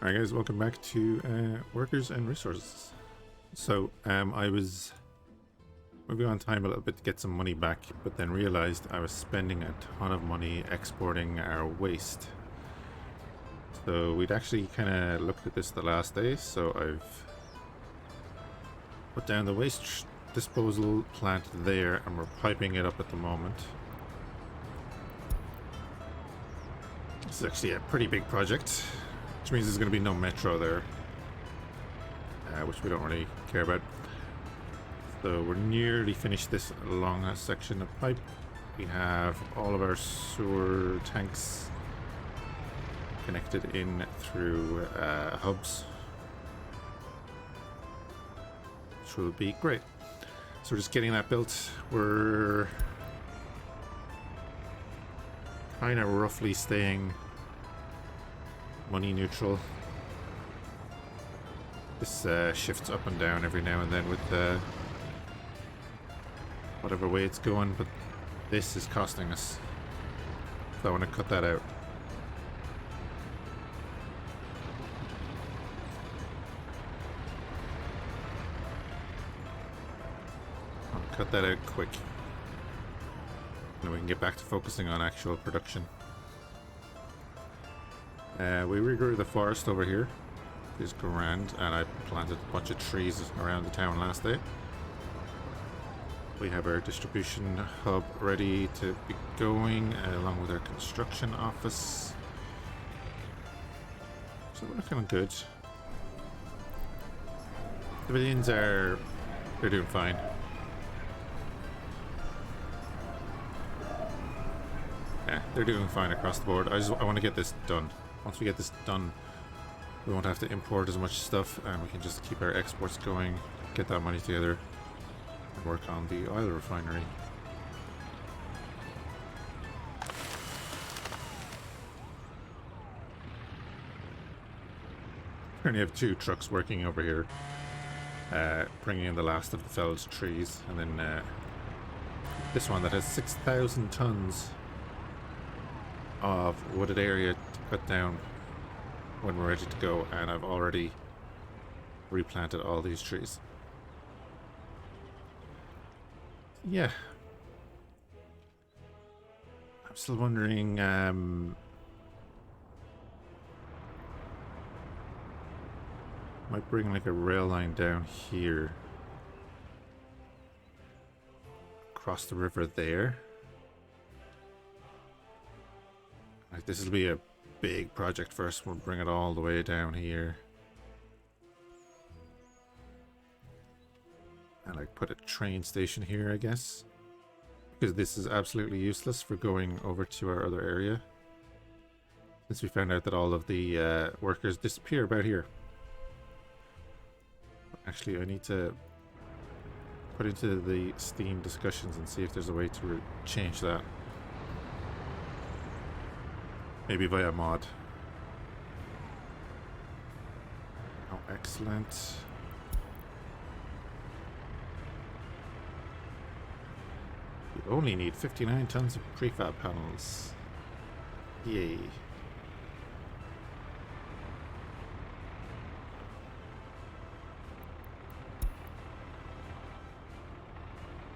Alright guys, welcome back to Workers and Resources. So, I was moving on time a little bit to get some money back, but then realized I was spending a ton of money exporting our waste. So we'd actually kind of looked at this the last day, so I've put down the waste disposal plant there and we're piping it up at the moment. This is actually a pretty big project. Which means there's going to be no metro there, which we don't really care about. So we're nearly finished this long section of pipe. We have all of our sewer tanks connected in through hubs, which will be great. So we're just getting that built. We're kind of roughly staying money neutral. This shifts up and down every now and then with whatever way it's going, but this is costing us, so I want to cut that out. I'll cut that out quick, and then we can get back to focusing on actual production. We regrew the forest over here. It's grand, and I planted a bunch of trees around the town last day. We have our distribution hub ready to be going, along with our construction office. So we're looking good. Civilians they're doing fine. Yeah, they're doing fine across the board. I want to get this done. Once we get this done, we won't have to import as much stuff, and we can just keep our exports going, get that money together, and work on the oil refinery. Currently have 2 trucks working over here, bringing in the last of the felled trees, and then this one that has 6,000 tons of wooded area to cut down when we're ready to go, and I've already replanted all these trees. Yeah, I'm still wondering might bring like a rail line down here across the river there. Like, this will be a big project first. We'll bring it all the way down here. And like put a train station here, I guess. Because this is absolutely useless for going over to our other area. Since we found out that all of the workers disappear about here. Actually, I need to put into the Steam discussions and see if there's a way to change that. Maybe via mod. Oh, excellent. You only need 59 tons of prefab panels. Yay.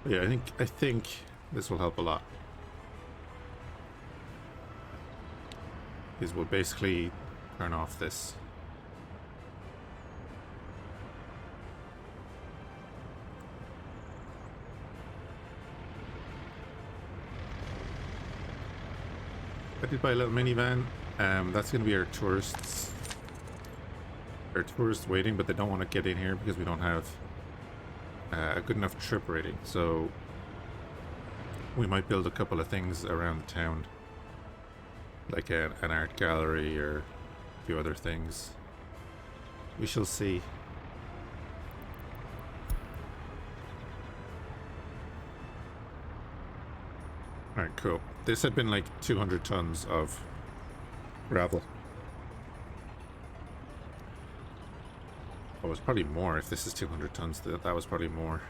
But yeah, I think this will help a lot. Is we'll basically turn off this. I did buy a little minivan. That's going to be our tourists. Our tourists waiting, but they don't want to get in here because we don't have a good enough trip rating. So we might build a couple of things around the town, like an art gallery or a few other things. We shall see. Alright, cool. This had been like 200 tons of gravel. Oh, it was probably more. If this is 200 tons, that was probably more.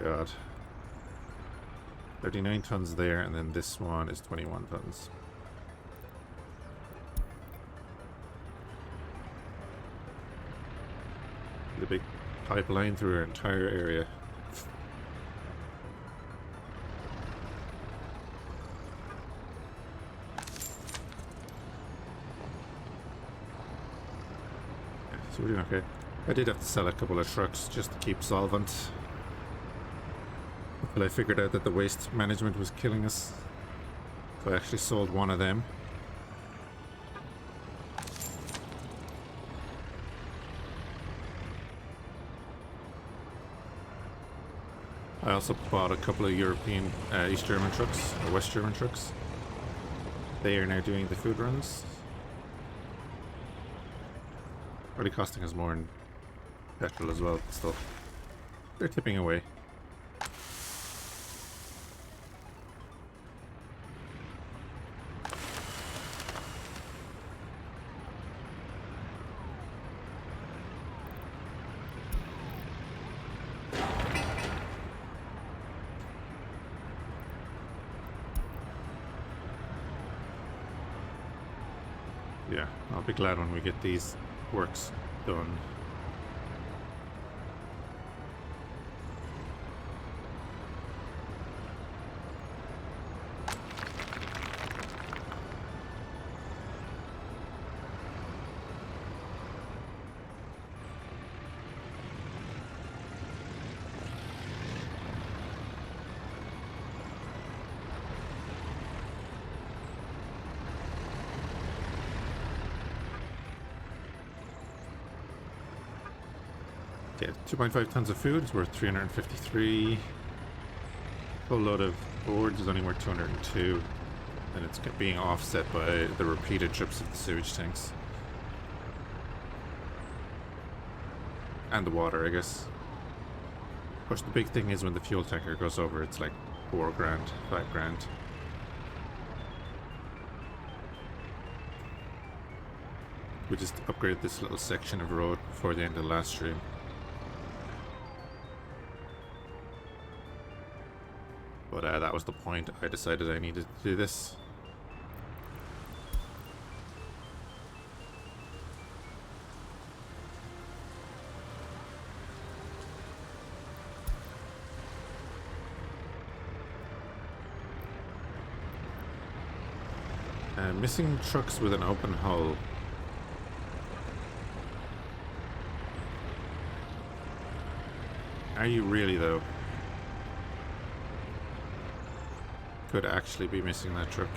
God. 39 tons there, and then this one is 21 tons. The big pipeline through our entire area. So we're doing okay. I did have to sell a couple of trucks just to keep solvent. But I figured out that the waste management was killing us. So I actually sold one of them. I also bought a couple of European, East German trucks, or West German trucks. They are now doing the food runs. Probably costing us more in petrol as well, but still. They're tipping away. Yeah, I'll be glad when we get these works done. Yeah, 2.5 tons of food is worth 353. Full load of boards is only worth 202. And it's being offset by the repeated trips of the sewage tanks. And the water, I guess. Of course, the big thing is when the fuel tanker goes over, it's like 4 grand, 5 grand. We just upgraded this little section of road before the end of the last stream. But that was the point. I decided I needed to do this. Missing trucks with an open hull. Are you really, though? Could actually be missing that truck.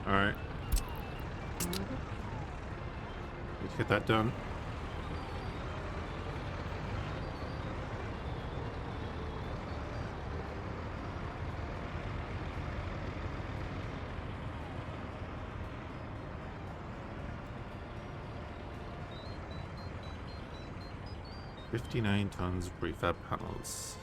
Alright. Let's get that done. $59 tons of prefab panels.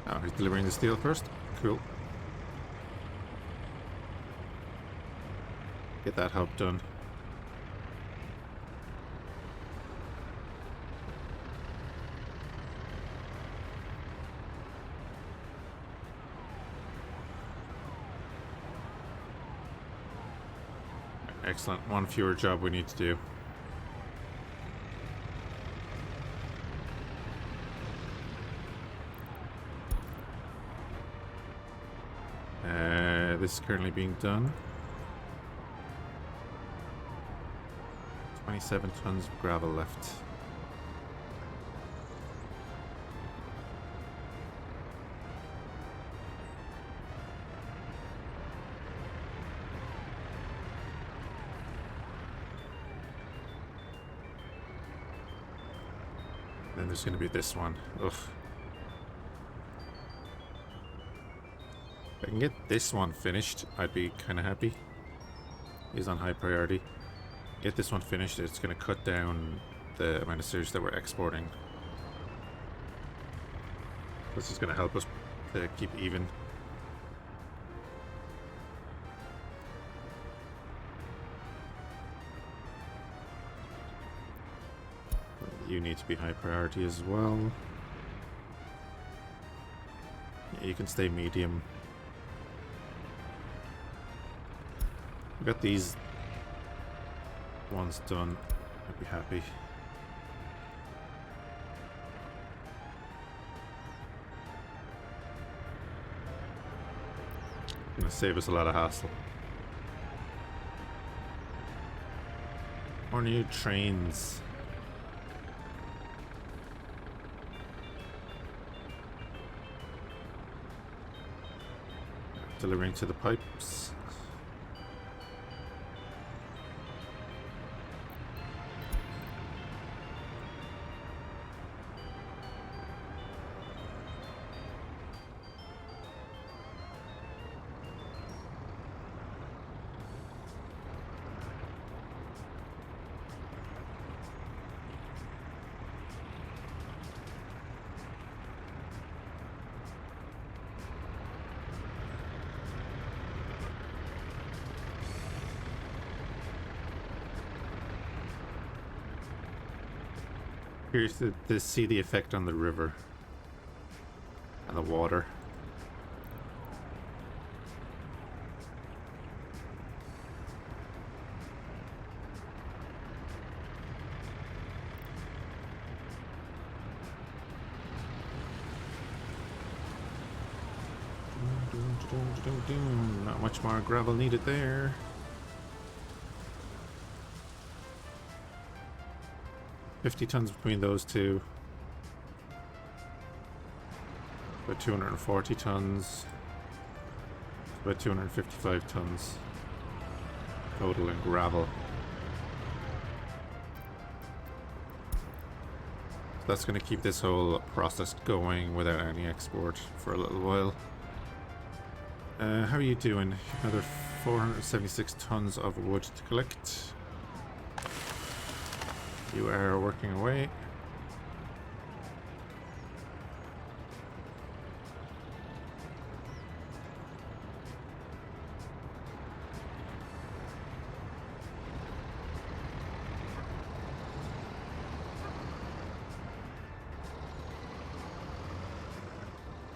Oh, he's delivering the steel first? Cool. Get that help done. Excellent. One fewer job we need to do. This is currently being done. 27 tons of gravel left. Then there's going to be this one. Ugh. If I can get this one finished, I'd be kind of happy. He's on high priority. Get this one finished, it's going to cut down the amount of series that we're exporting. This is going to help us to keep even. You need to be high priority as well. Yeah, you can stay medium. We got these ones done. I'd be happy. Gonna save us a lot of hassle. More new trains. Delivering to the pipes. Here's to see the effect on the river and the water. Not much more gravel needed there. $50 between those two. About 240 tons. About 255 tons total in gravel. So that's going to keep this whole process going without any export for a little while. How are you doing? Another 476 tons of wood to collect. You are working away.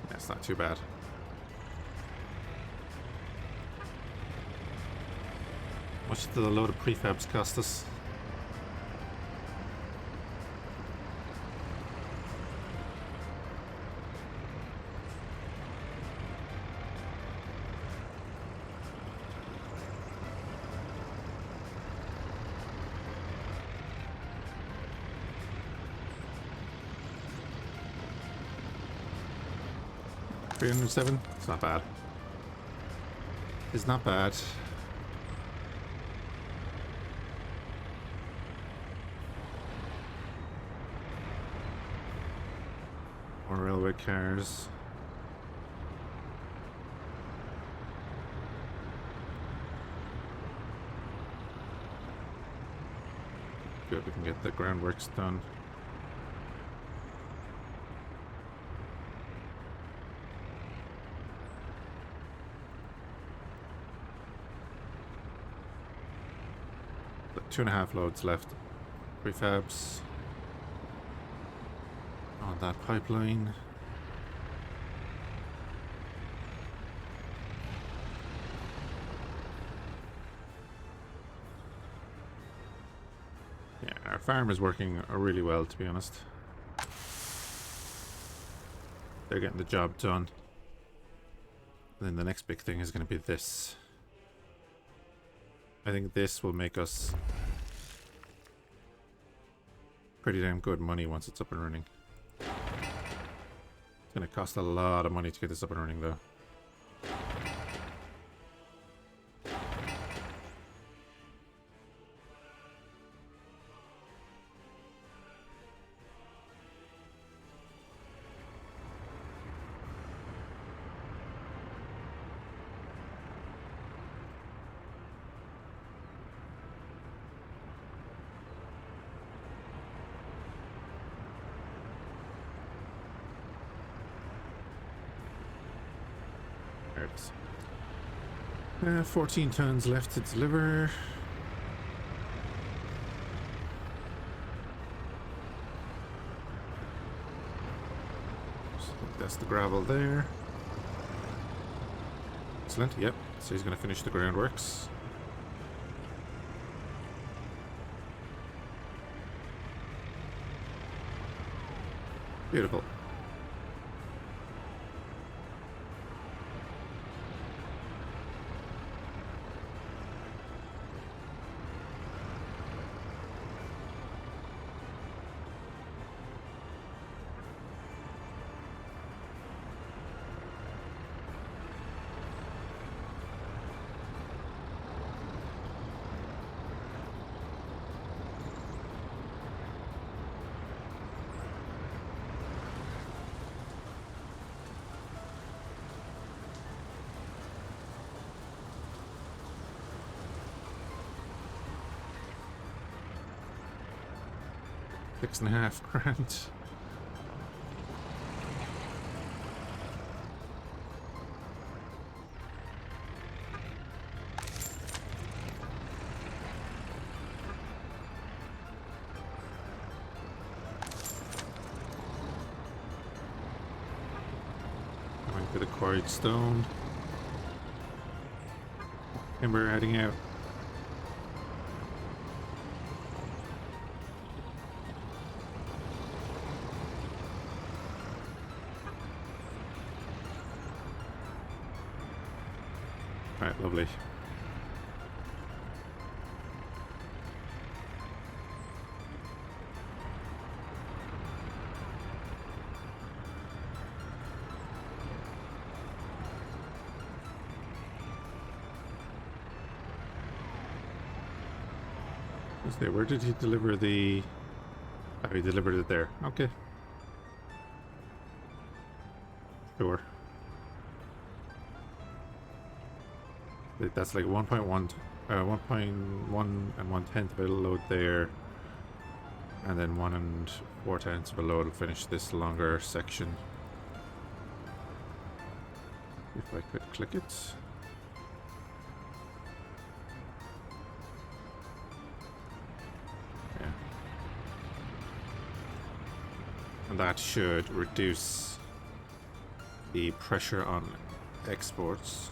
That's not too bad. Much did the load of prefabs cost us? $307? It's not bad. It's not bad. More railway cars. Good, we can get the groundworks done. But 2.5 loads left. Prefabs on that pipeline. Yeah, our farm is working really well, to be honest. They're getting the job done. And then the next big thing is going to be this. I think this will make us pretty damn good money once it's up and running. It's going to cost a lot of money to get this up and running, though. it is. 14 tons left to deliver. So that's the gravel there. Excellent, yep. So he's going to finish the groundworks. Beautiful. $6.5 grand. Going for the quarried stone. Timber heading out. Right, lovely. Where did he deliver the... Oh, he delivered it there. Okay. Sure. That's like 1.1 1.1 and 1/10 of a load there, and then 1 4/10 of a load will finish this longer section. If I could click it. Yeah. And that should reduce the pressure on exports.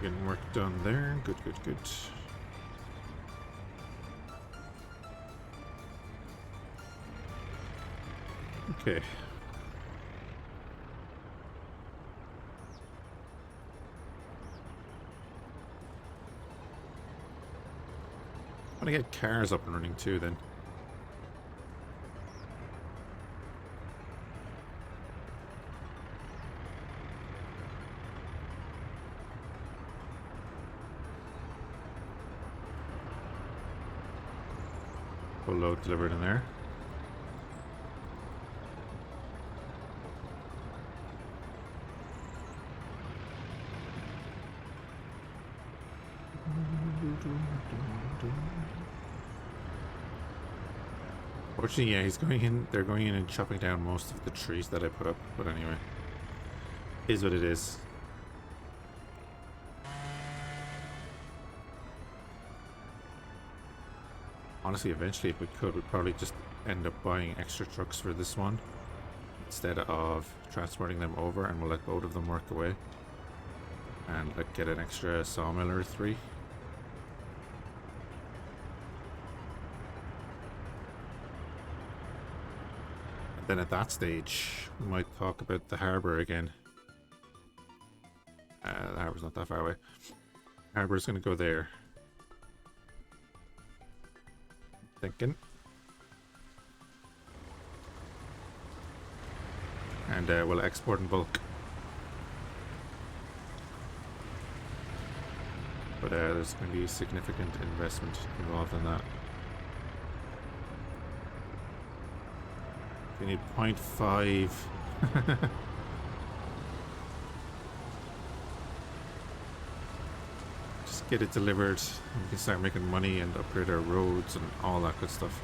Getting work done there. Good, good, good. Okay. I want to get cars up and running too then. Full load delivered in there. Fortunately, yeah, he's going in. They're going in and chopping down most of the trees that I put up. But anyway, is what it is. Honestly, eventually, if we could, we'd probably just end up buying extra trucks for this one instead of transporting them over, and we'll let both of them work away and like get an extra sawmill or 3. And then at that stage, we might talk about the harbour again. The harbour's not that far away. Harbour's going to go there. Thinking. And we'll export in bulk. But there's going to be significant investment involved in that. We need 0.5. Just get it delivered and we can start making money and upgrade our roads and all that good stuff.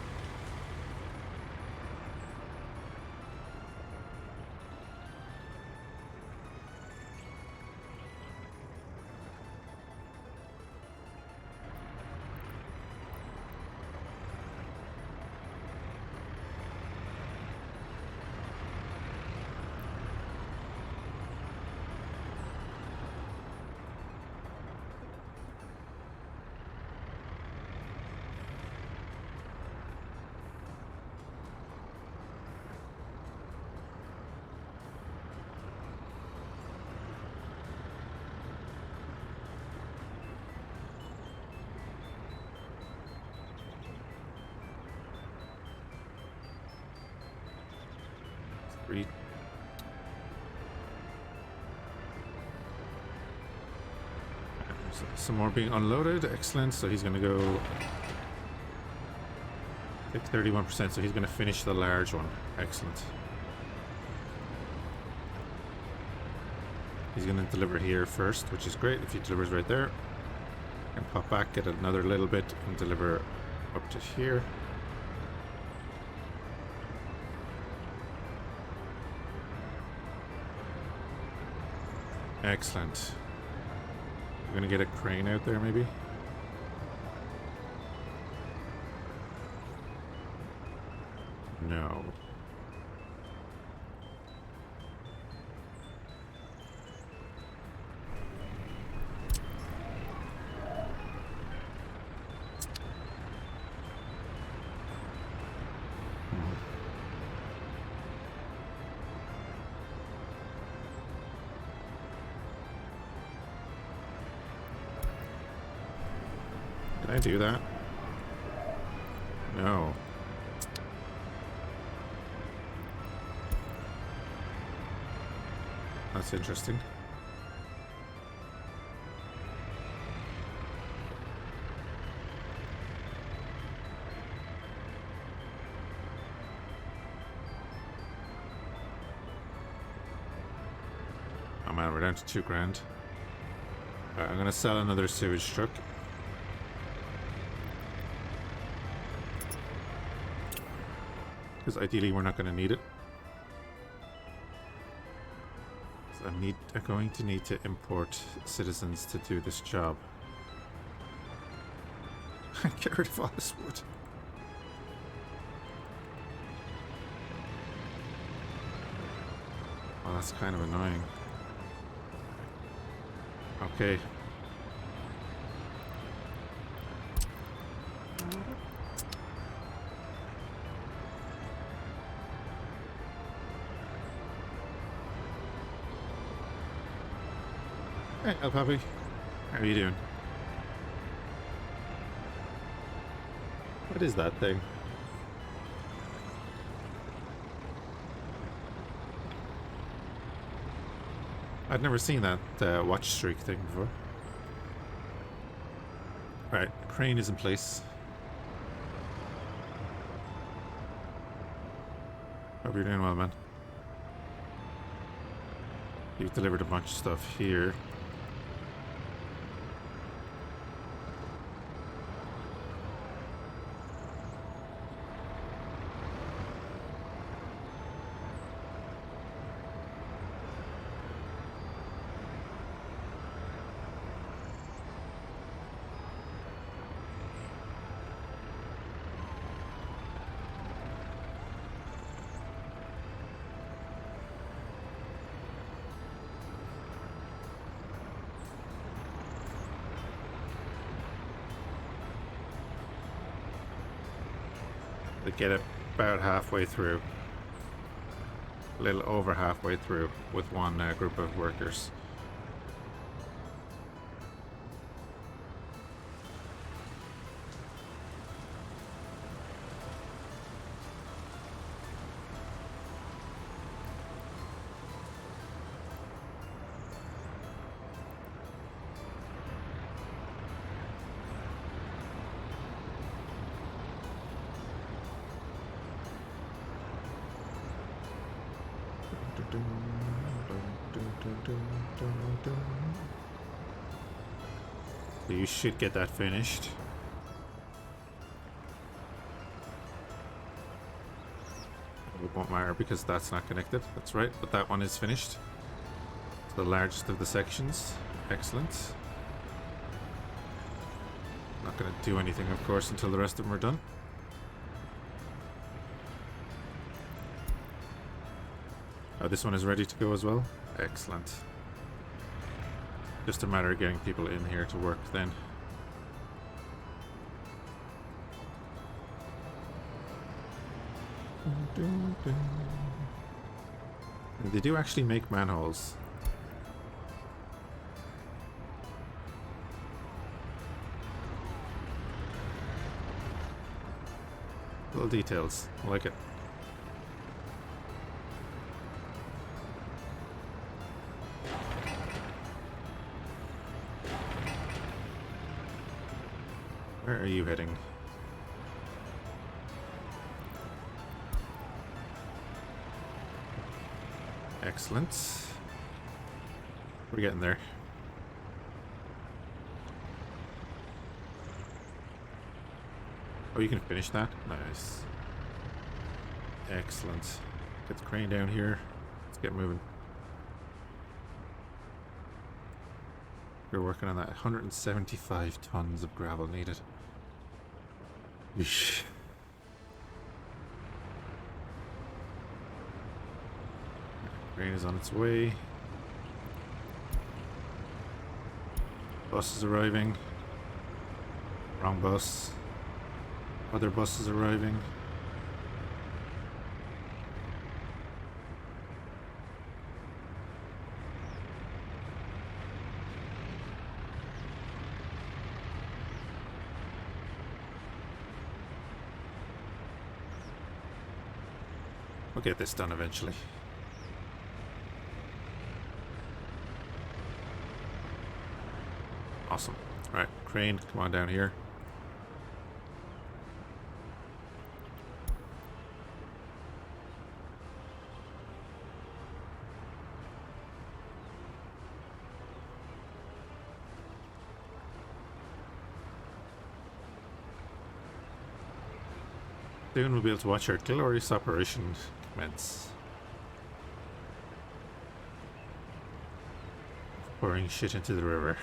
3. Some more being unloaded. Excellent. So he's going to go take 31%. So he's going to finish the large one. Excellent. He's going to deliver here first, which is great. If he delivers right there, and pop back, get another little bit, and deliver up to here. Excellent. We're going to get a crane out there, maybe. No. Did I do that? No. That's interesting. Oh man, we're down to 2 grand. I'm gonna sell another sewage truck. Because ideally we're not going to need it. So I'm going to need to import citizens to do this job. Get rid of all this wood. Well, that's kind of annoying. Okay. Hey, El Papi. How are you doing? What is that thing? I'd never seen that watch streak thing before. Alright, crane is in place. Hope you're doing well, man. You've delivered a bunch of stuff here. They get it about halfway through, a little over halfway through with one group of workers. So you should get that finished. It won't matter because that's not connected. That's right, but that one is finished. It's the largest of the sections. Excellent. Not going to do anything, of course, until the rest of them are done. Oh, this one is ready to go as well. Excellent. Just a matter of getting people in here to work then. And they do actually make manholes. Little details. I like it. Where are you heading? Excellent. We're getting there. Oh, you can finish that? Nice. Excellent. Get the crane down here. Let's get moving. We're working on that. 175 tons of gravel needed. Yeesh. Crane is on its way. Bus is arriving. Wrong bus. Other bus is arriving. We'll get this done eventually. Awesome. Alright, crane, come on down here. Soon we'll be able to watch our glorious operation commence. Pouring shit into the river.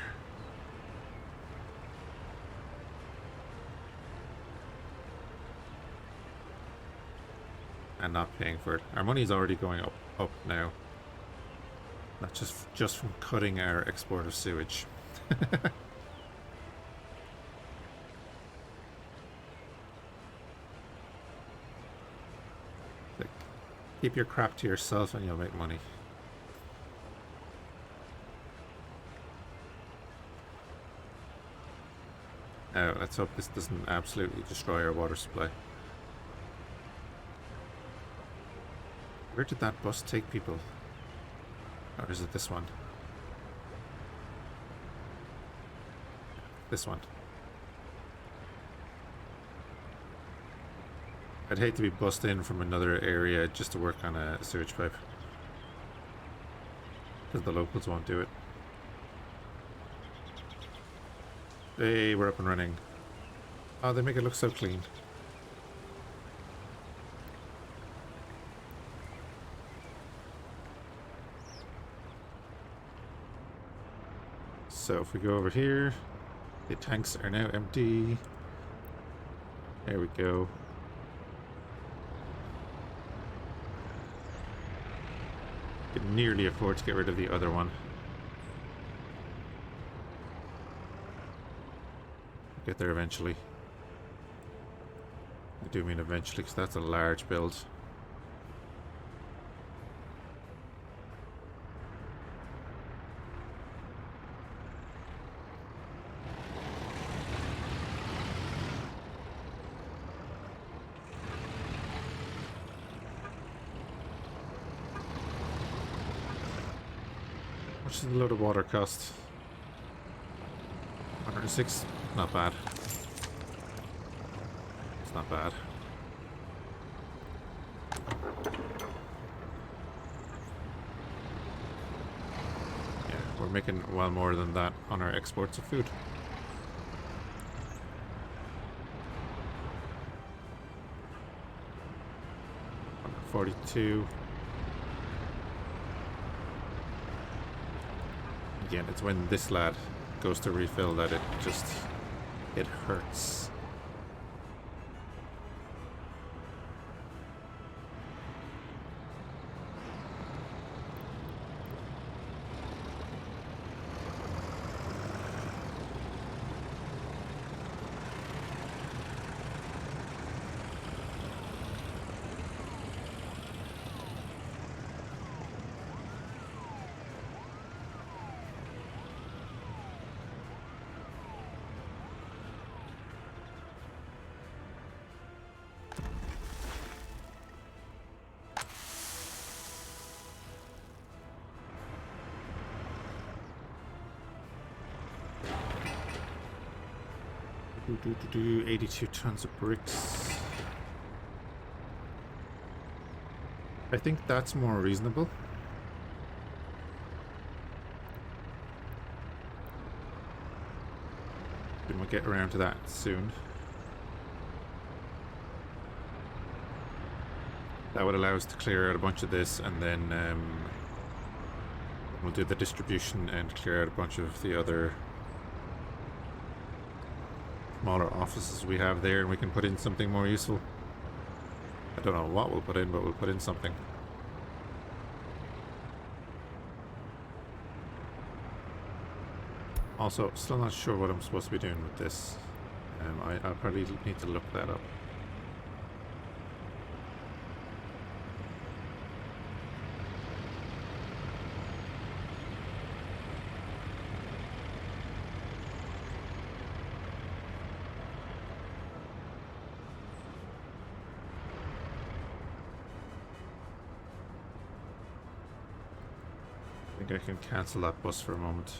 And not paying for it. Our money's already going up now. Not just from cutting our export of sewage. Like, keep your crap to yourself and you'll make money. Now, let's hope this doesn't absolutely destroy our water supply. Where did that bus take people? Or is it this one? This one. I'd hate to be bussed in from another area just to work on a sewage pipe. Because the locals won't do it. Hey, we're up and running. Oh, they make it look so clean. So if we go over here, the tanks are now empty. There we go. Can nearly afford to get rid of the other one. Get there eventually. I do mean eventually, because that's a large build. What does a load of water cost? 106? Not bad. It's not bad. Yeah, we're making well more than that on our exports of food. $42. Again, it's when this lad goes to refill that it hurts. 82 tons of bricks. I think that's more reasonable. We might get around to that soon. That would allow us to clear out a bunch of this, and then we'll do the distribution and clear out a bunch of the other smaller offices we have there, and we can put in something more useful. I don't know what we'll put in, but we'll put in something. Also, still not sure what I'm supposed to be doing with this. I'll probably need to look that up. I think I can cancel that bus for a moment.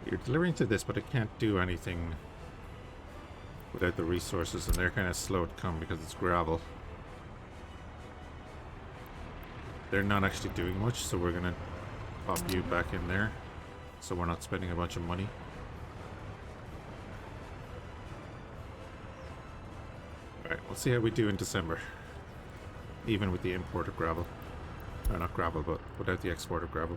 You're delivering to this, but it can't do anything without the resources, and they're kind of slow to come because it's gravel. They're not actually doing much, so we're gonna pop you back in there so we're not spending a bunch of money. Alright, we'll see how we do in December, even with the import of gravel. Or not gravel, but without the export of gravel.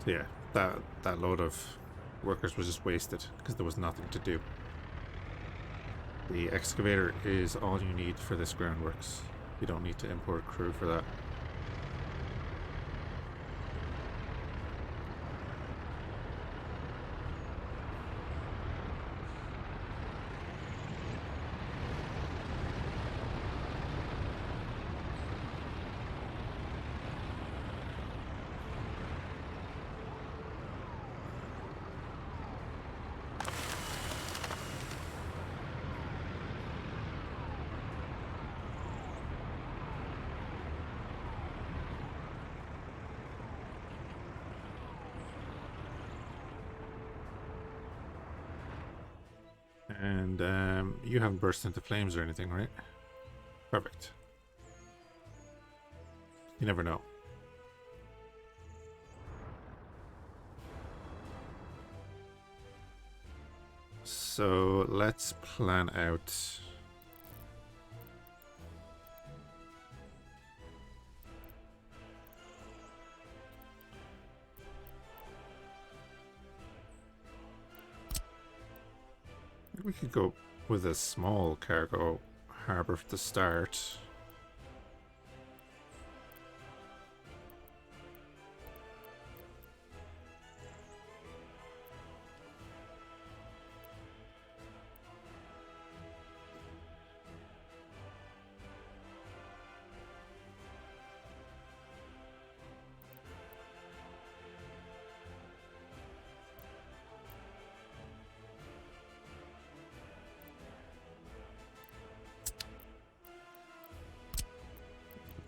So yeah, that load of workers was just wasted because there was nothing to do. The excavator is all you need for this groundworks. You don't need to import crew for that. And you haven't burst into flames or anything, right? Perfect. You never know. So let's plan out. We could go with a small cargo harbor to start.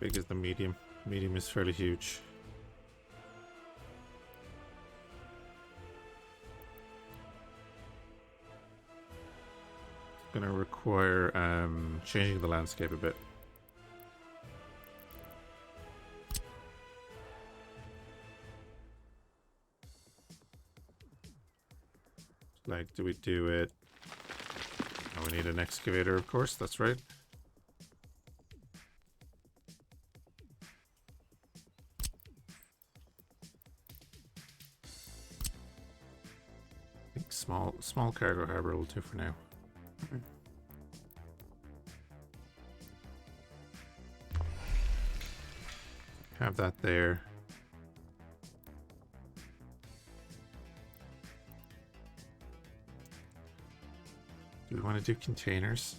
Big as the medium. Medium is fairly huge. It's gonna require changing the landscape a bit. Like, do we do it? Oh, we need an excavator, of course, that's right. Small cargo harbor will do for now. Have that there. Do we want to do containers?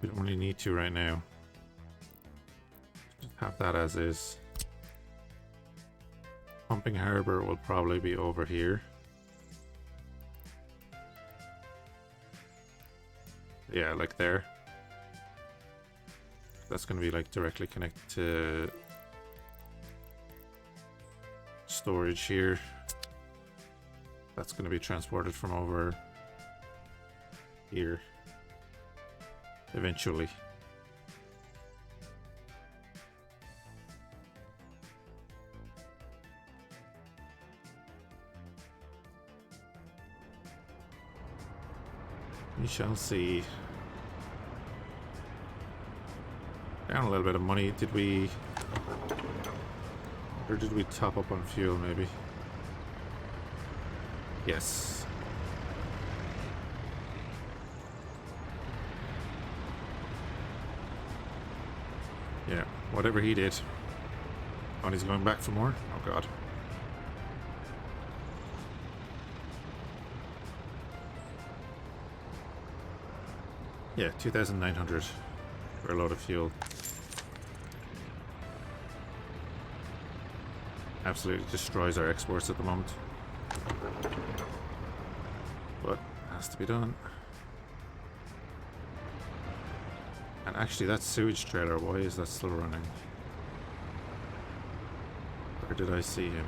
We don't really need to right now. Just have that as is. Pumping harbor will probably be over here. Yeah, like there. That's going to be like directly connected to storage here. That's going to be transported from over here eventually. We shall see. Down a little bit of money. Did we... Or did we top up on fuel maybe? Yes. Yeah, whatever he did. Oh, and he's going back for more? Oh god. Yeah, 2,900 for a load of fuel. Absolutely destroys our exports at the moment. But it has to be done. And actually that sewage trailer, why is that still running? Where did I see him?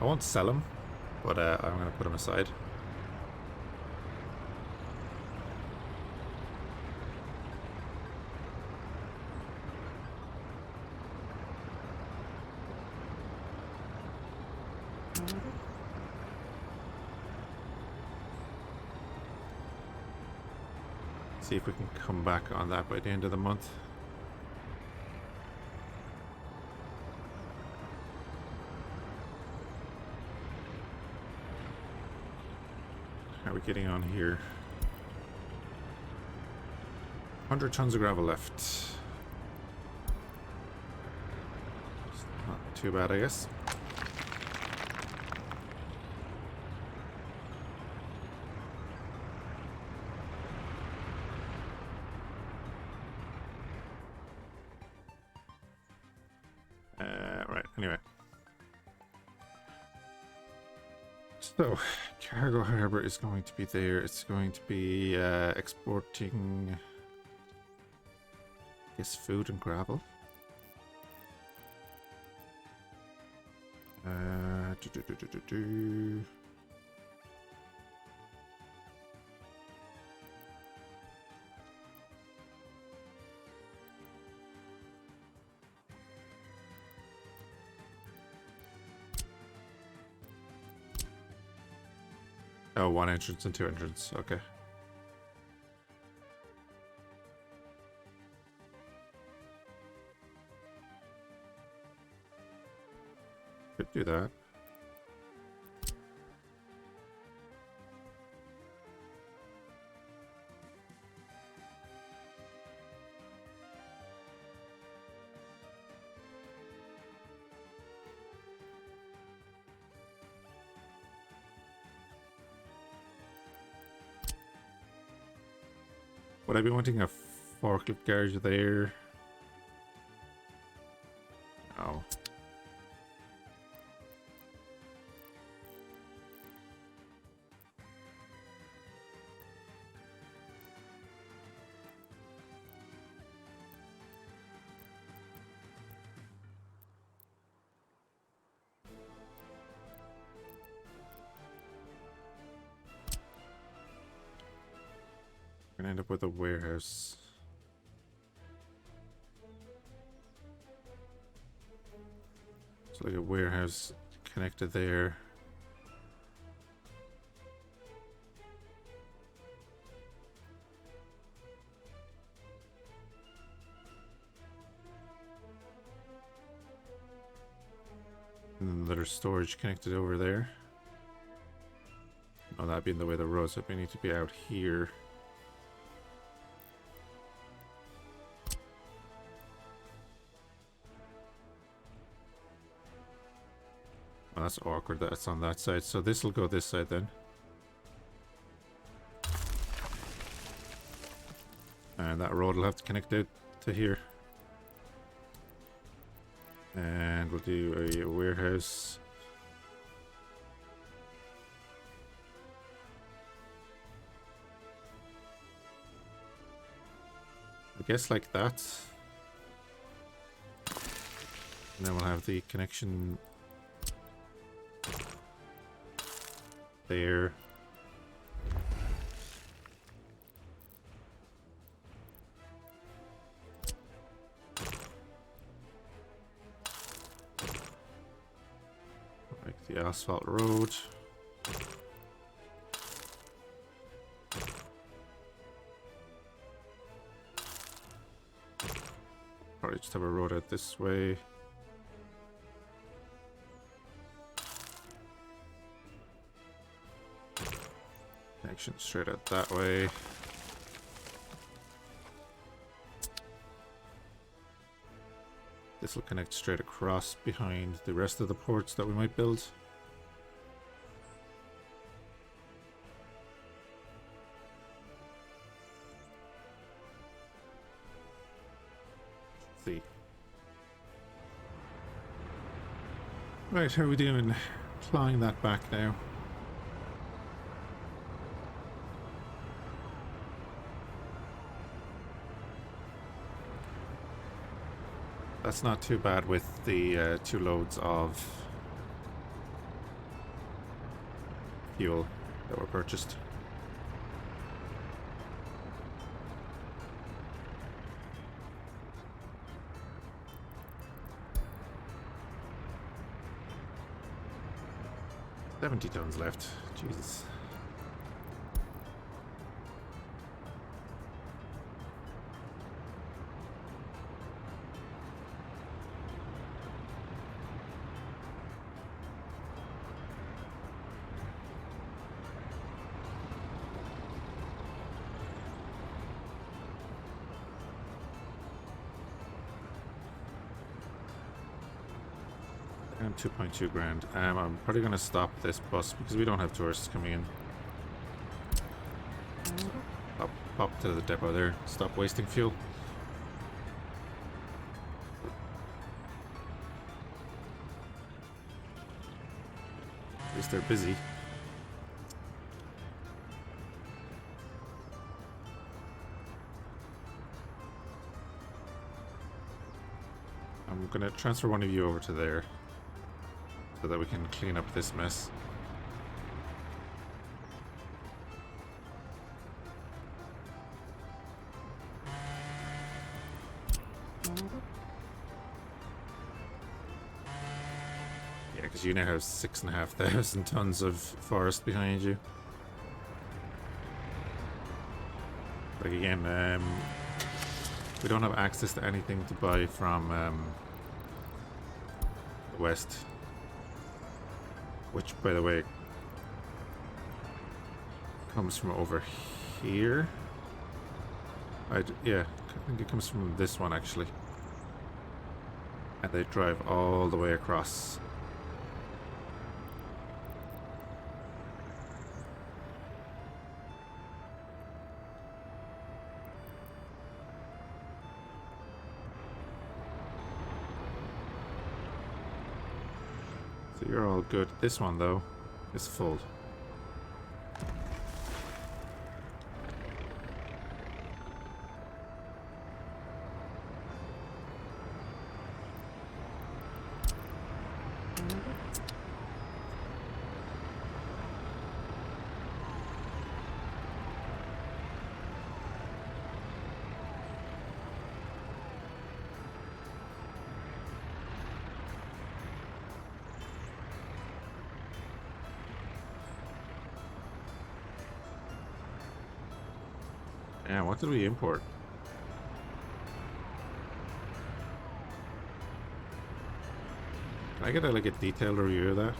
I won't sell him, but I'm going to put him aside. See if we can come back on that by the end of the month. How are we getting on here? 100 tons of gravel left. It's not too bad, I guess. Right, anyway. So, cargo harbor is going to be there. It's going to be exporting, I guess, food and gravel. Do, do, do, do, do, do. Oh, one entrance and two entrance. Okay. Could do that. Would I be wanting a forklift garage there? No. We're gonna end up with a warehouse. It's like a warehouse connected there. And then there's storage connected over there. Oh, that being the way the roads would need to be out here. Well, that's awkward that it's on that side. So this will go this side then. And that road will have to connect out to here. And we'll do a warehouse. I guess like that. And then we'll have the connection there. Like the asphalt road. Probably just have a road out this way. Connection straight out that way. This will connect straight across behind the rest of the ports that we might build. Let's see. Right, how are we doing? Clawing that back now. That's not too bad with the 2 loads of fuel that were purchased. $70 tons left. Jesus. And 2.2 grand. I'm probably going to stop this bus because we don't have tourists coming in. Pop to the depot there. Stop wasting fuel. At least they're busy. I'm going to transfer one of you over to there, so that we can clean up this mess. Yeah, because you now have 6,500 tons of forest behind you. Like again, we don't have access to anything to buy from the west. Which, by the way, comes from over here. Yeah, I think it comes from this one, actually. And they drive all the way across. So you're all good. This one, though, is full. Yeah, what did we import? Can I get like a detailed review of that?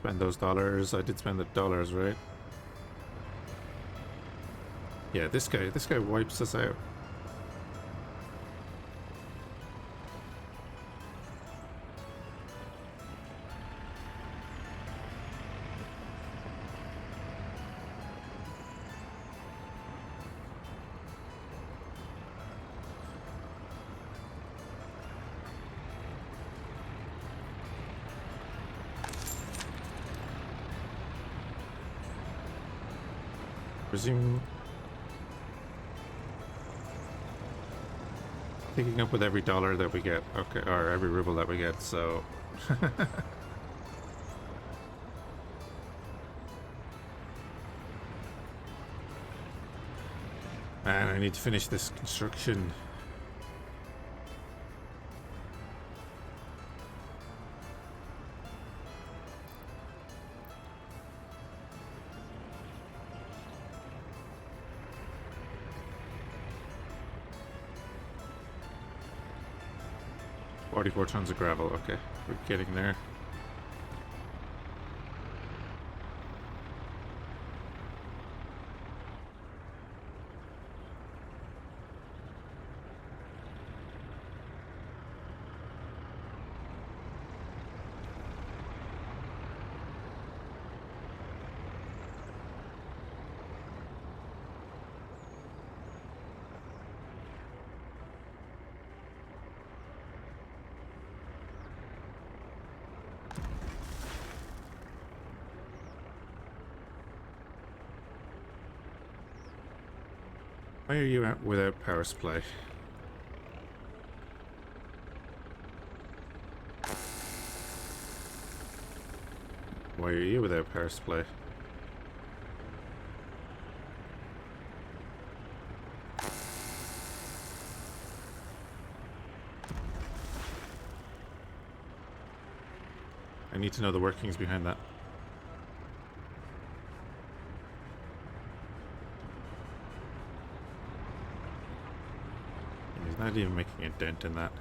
Spend those dollars. I did spend the dollars, right? Yeah, this guy wipes us out. Resume picking up with every dollar that we get, okay, or every ruble that we get, so man, I need to finish this construction. $44 tons of gravel, okay. We're getting there. Why are you out without power supply? Why are you without power supply? I need to know the workings behind that. He's not even making a dent in that.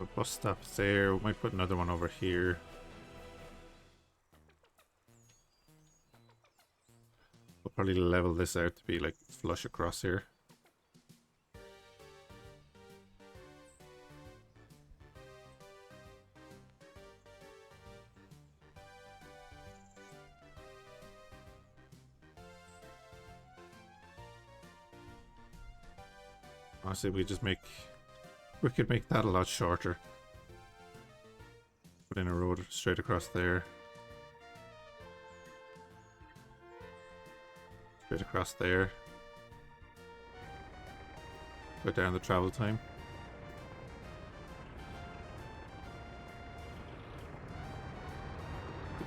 A bus stop there. We might put another one over here. We'll probably level this out to be like flush across here. Honestly, we could make that a lot shorter. Put in a road straight across there. Straight across there. Cut down the travel time.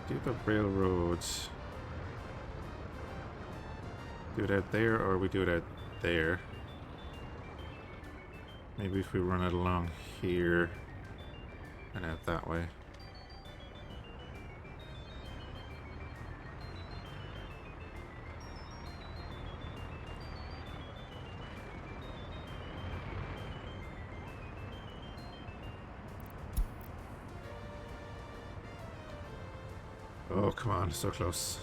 Do the railroads. Do it out there, or we do it out there. Maybe if we run it along here and out that way. Oh, come on, so close.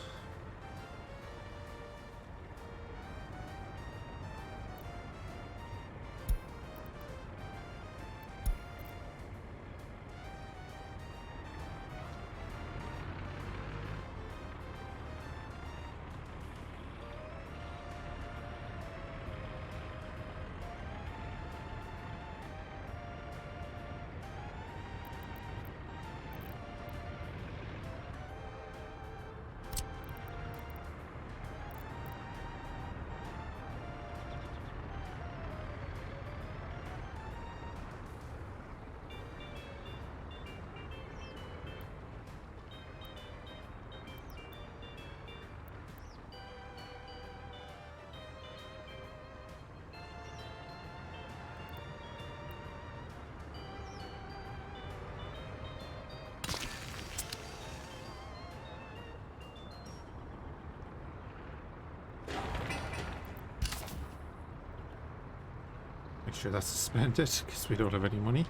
Make sure that's suspended because we don't have any money.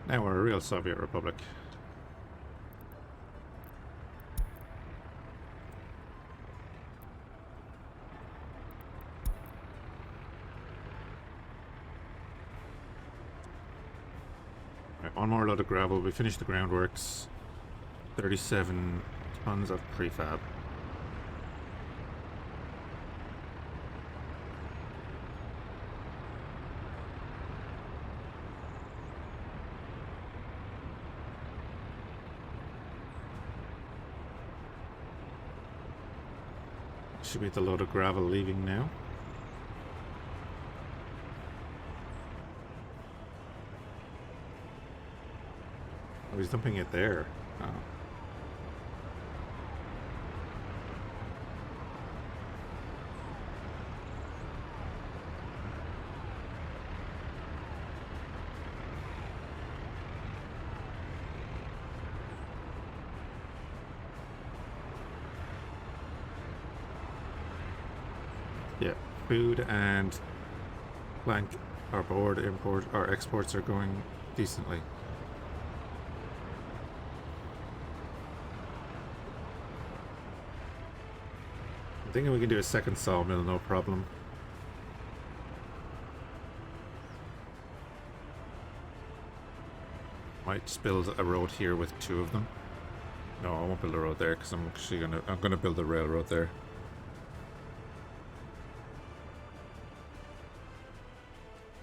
Now we're a real Soviet Republic. Right, one more load of gravel. We finished the groundworks. 37 tons of prefab. Should be the load of gravel leaving now. Oh, he's dumping it there. Oh. Yeah, food and plank or board import or exports are going decently. I'm thinking we can do a second sawmill, no problem. Might just build a road here with two of them. No, I won't build a road there because I'm actually gonna build a railroad there.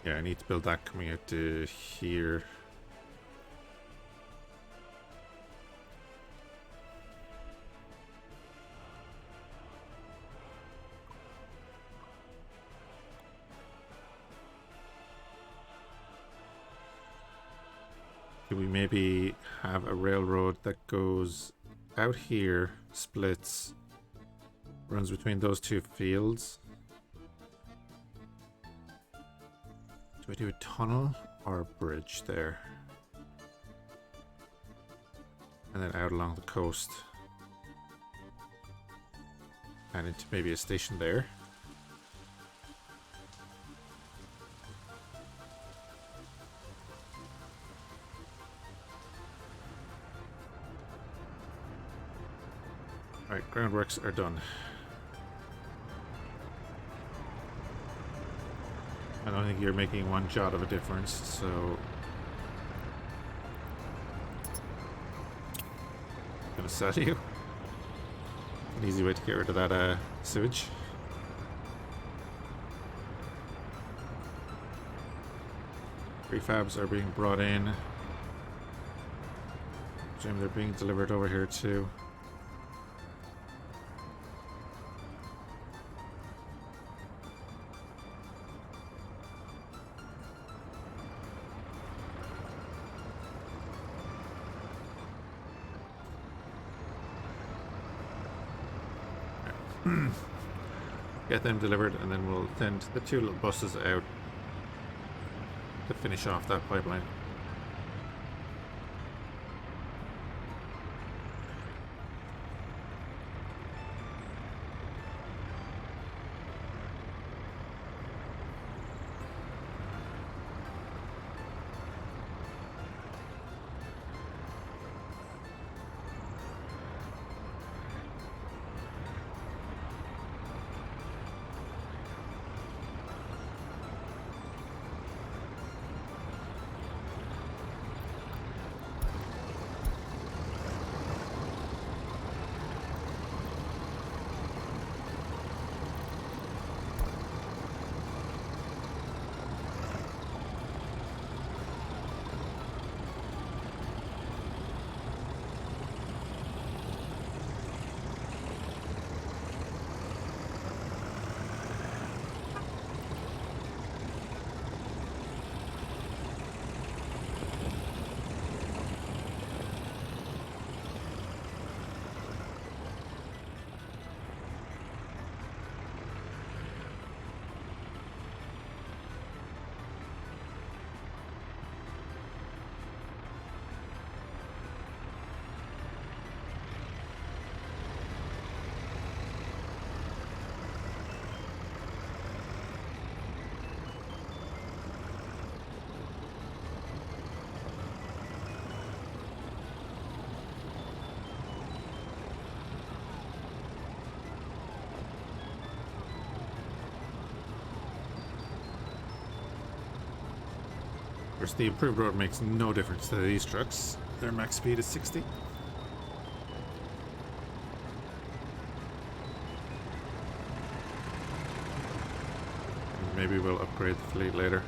Yeah, I need to build that coming out to here. Could we maybe have a railroad that goes out here, splits, runs between those two fields? Do I do a tunnel or a bridge there? And then out along the coast. And into maybe a station there. Alright, groundworks are done. I don't think you're making one jot of a difference, so I'm gonna sell you. An easy way to get rid of that sewage. Prefabs are being brought in. Presume they're being delivered over here too. Get them delivered, and then we'll send the two little buses out to finish off that pipeline. course, the improved road makes no difference to these trucks. Their max speed is 60. Maybe we'll upgrade the fleet later.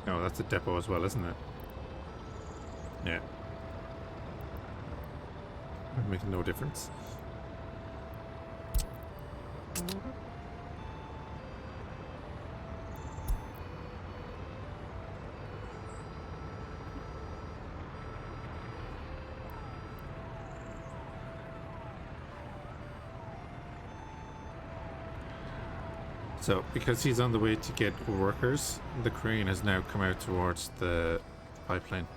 Oh, that's a depot as well, isn't it? Yeah. Would make no difference. So, because he's on the way to get workers, the crane has now come out towards the pipeline.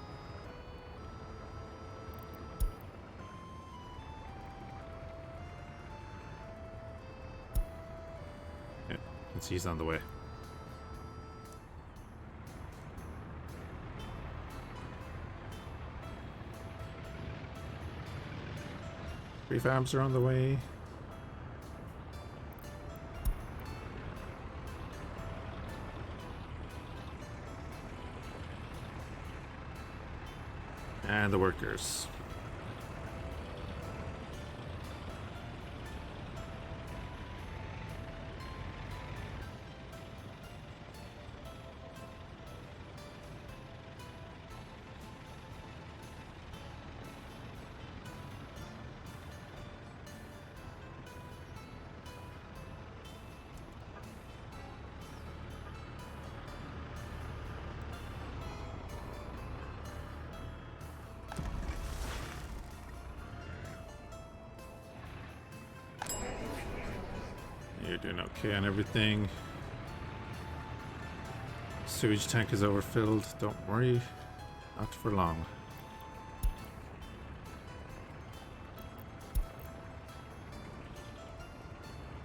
Yeah, and he's on the way. Prefabs are on the way. And the workers. You're doing okay on everything. Sewage tank is overfilled. Don't worry. Not for long.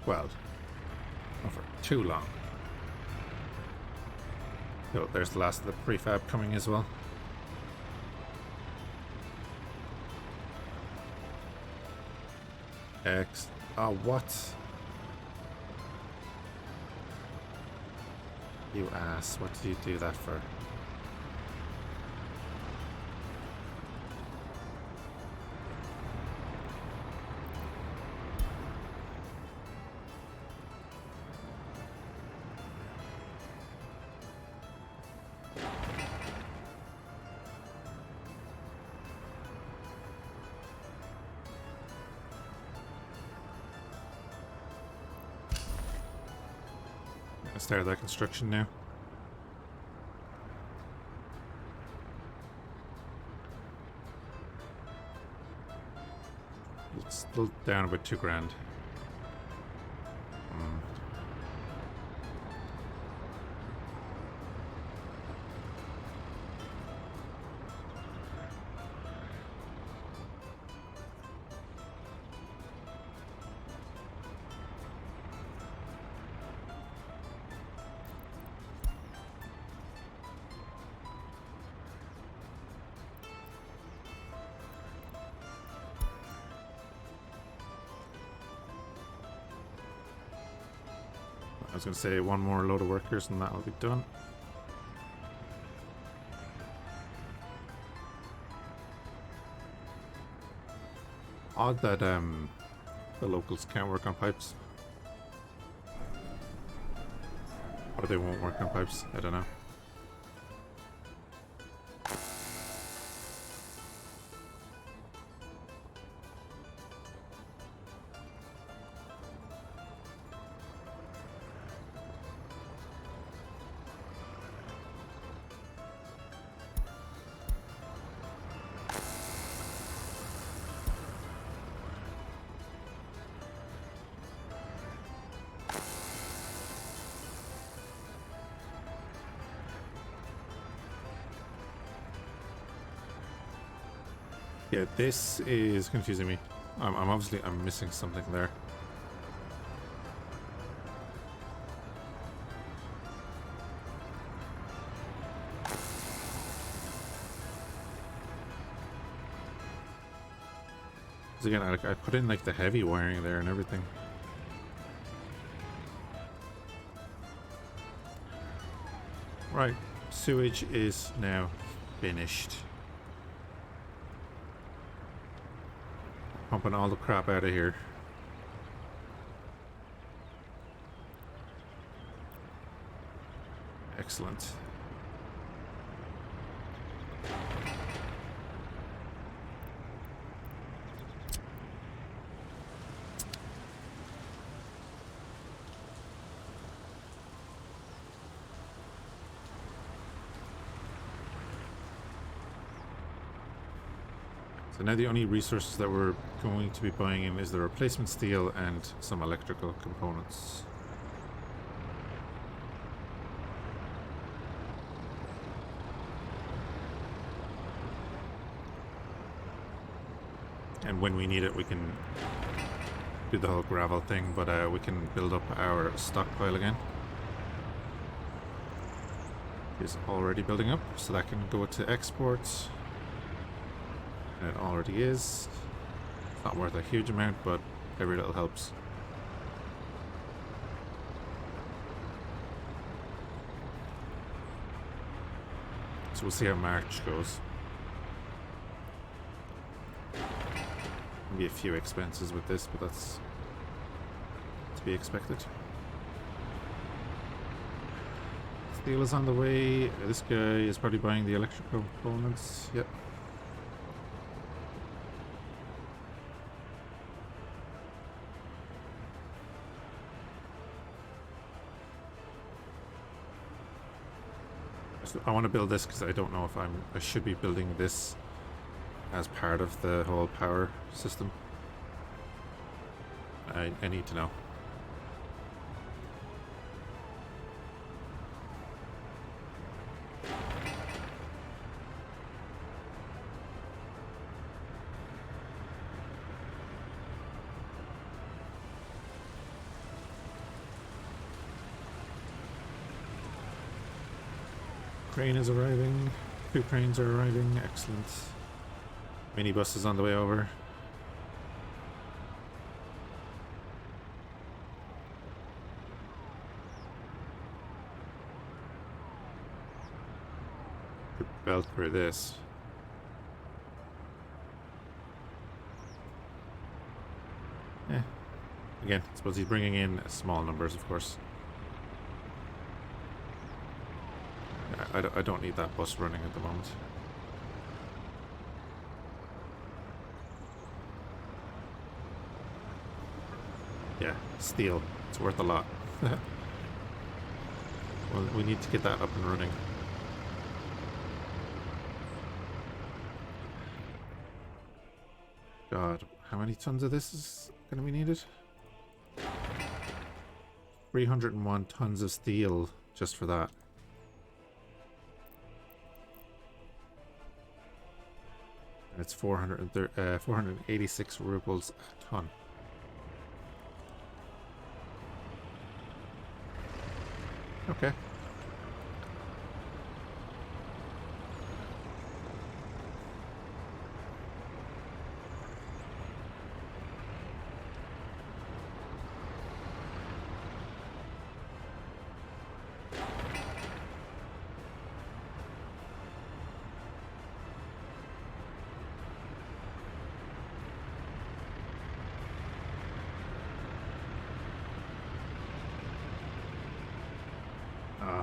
Well, not for too long. Oh, there's the last of the prefab coming as well. Oh, what? You ass, what did you do that for? Gonna start that construction now. It's still down about $2,000. I was going to say one more load of workers and that'll be done. Odd that the locals can't work on pipes. Or they won't work on pipes, I don't know. Yeah, this is confusing me. I'm obviously I'm missing something there. Because again, I put in like the heavy wiring there and everything. Right, sewage is now finished. Pumping all the crap out of here. Excellent. So now the only resources that we're going to be buying in is the replacement steel and some electrical components. And when we need it, we can do the whole gravel thing, but we can build up our stockpile again. It's already building up, so that can go to exports. And it already is. It's not worth a huge amount, but every little helps. So we'll see how March goes. Maybe a few expenses with this, but that's to be expected. Steel is on the way. This guy is probably buying the electrical components. Yep. I want to build this because I don't know if I should be building this as part of the whole power system. I need to know. Crane is arriving. 2 cranes are arriving. Excellent. Minibus is on the way over. Could belt through this. Again, I suppose he's bringing in small numbers, of course. I don't need that bus running at the moment. Yeah, steel. It's worth a lot. Well, we need to get that up and running. God, how many tons of this is going to be needed? 301 tons of steel just for that. It's 486 rubles a ton. Okay.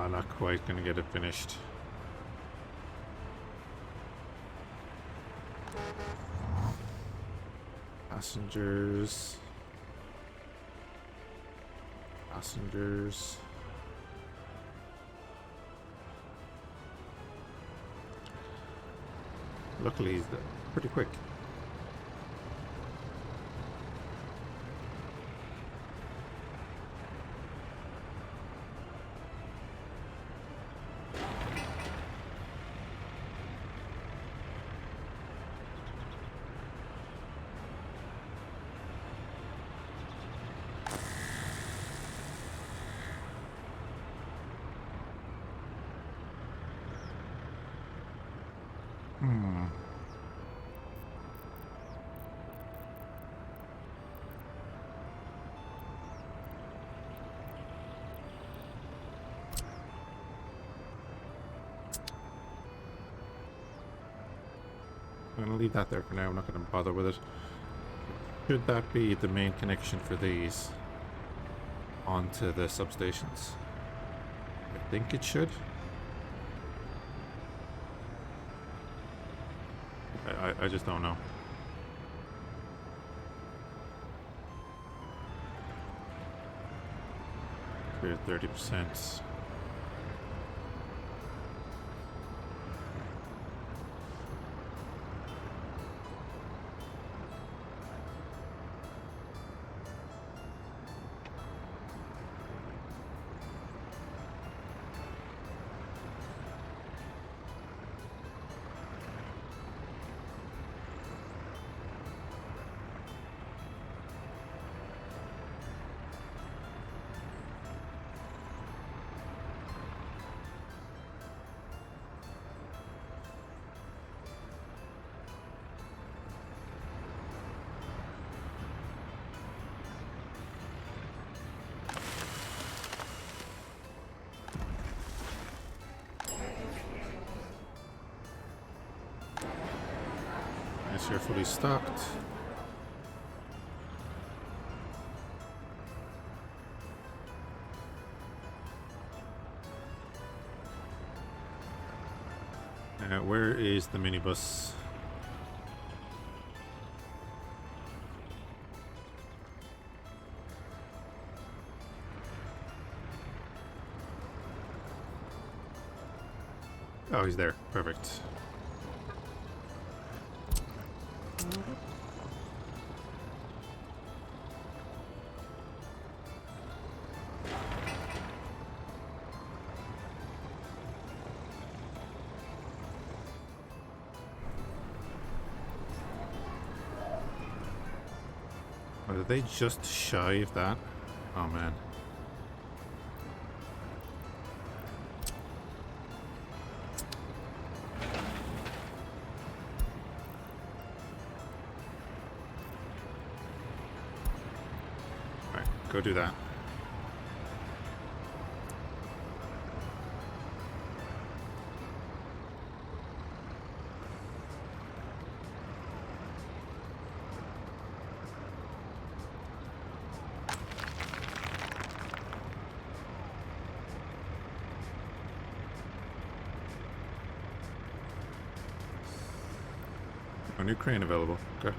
Not quite gonna get it finished. Passengers. Luckily, he's pretty quick. going to leave that there for now. I'm not going to bother with it. Should that be the main connection for these onto the substations? I think it should. I just don't know. 30%. You're fully stocked. Where is the minibus? Oh, he's there. Perfect. Are they just shy of that? Oh man. Alright, go do that. A new crane available. Okay.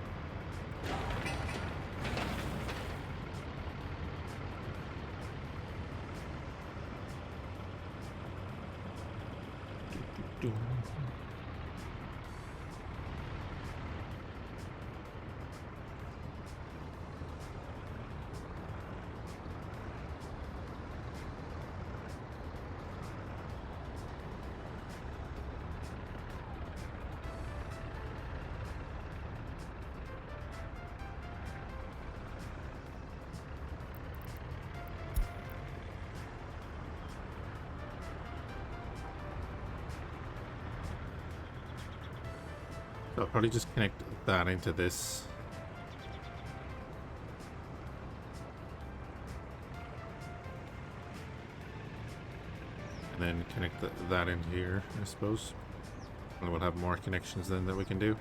So I'll probably just connect that into this. And then connect that in here, I suppose. And we'll have more connections then that we can do.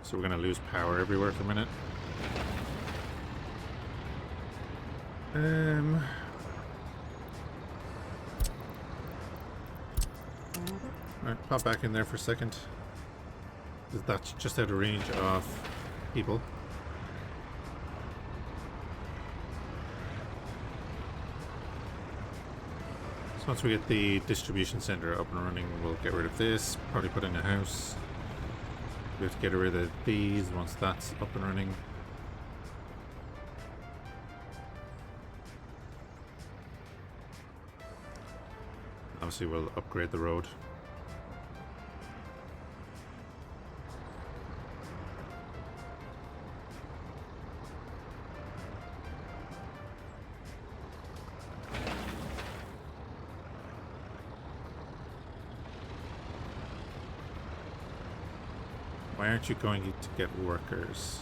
So we're going to lose power everywhere for a minute. Alright, pop back in there for a second. That's just out of range of people. So once we get the distribution center up and running, we'll get rid of this, probably put in a house. We have to get rid of these once that's up and running. Obviously we'll upgrade the road. Why aren't you going to get workers?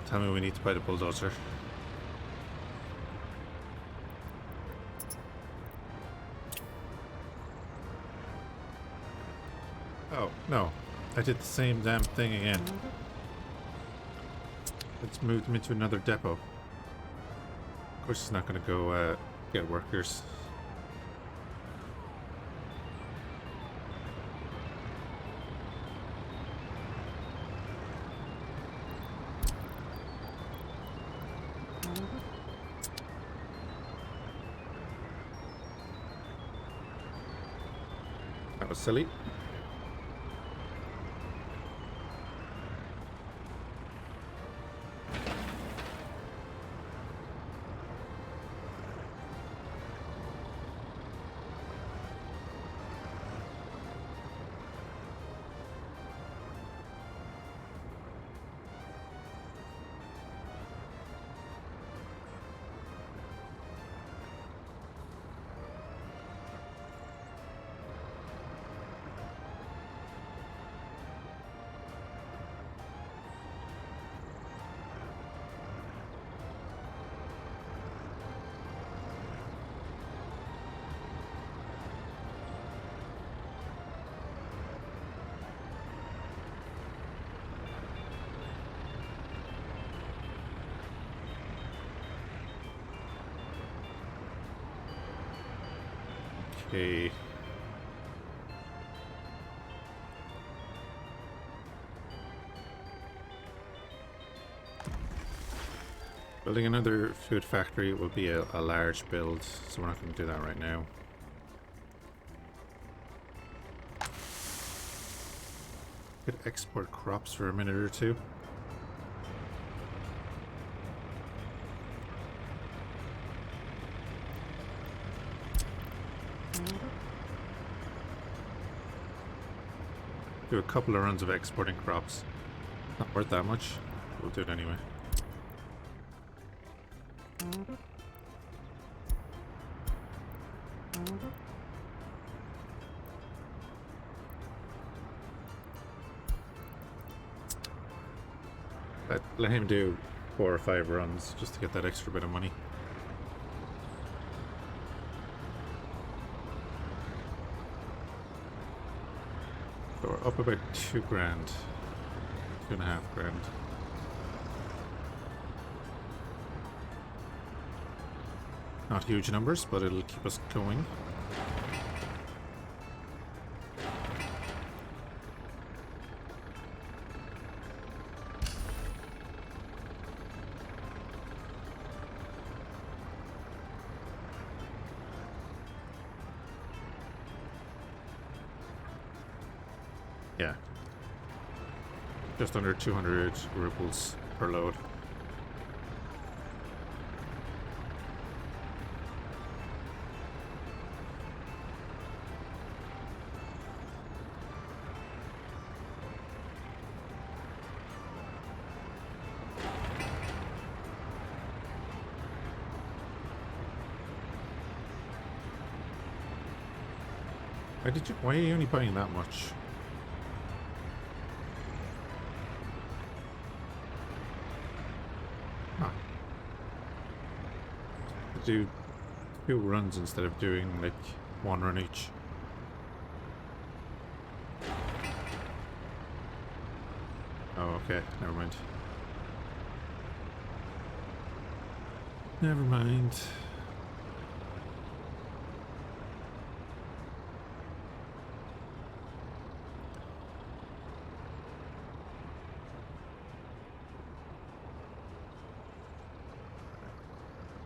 tell me we need to buy the bulldozer. Oh, no. I did the same damn thing again. Let's move them into another depot. Of course it's not going to go get workers. That was silly. Okay. Building another food factory will be a large build, so we're not going to do that right now. Could export crops for a minute or two. Do a couple of runs of exporting crops. Not worth that much. We'll do it anyway. Let him do 4 or 5 runs just to get that extra bit of money. So we're up about 2 grand. 2.5 grand. Not huge numbers, but it'll keep us going. Yeah. Just under 200 rubles per load. Why are you only buying that much? Huh. Do 2 runs instead of doing like 1 run each. Oh, okay, never mind. Never mind.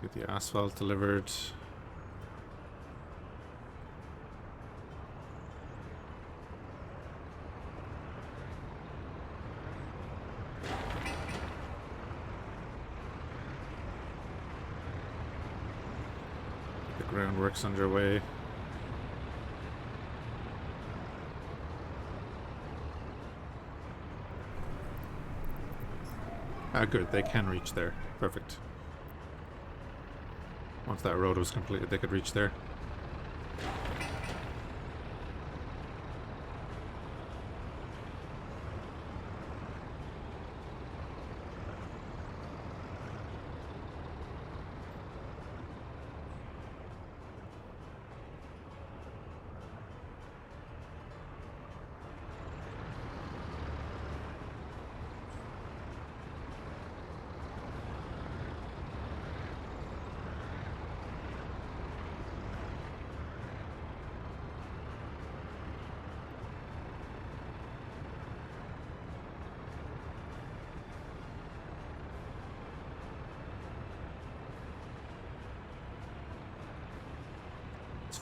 Get the asphalt delivered. The groundwork's underway. Ah, good, they can reach there. Perfect. Once that road was completed, they could reach there.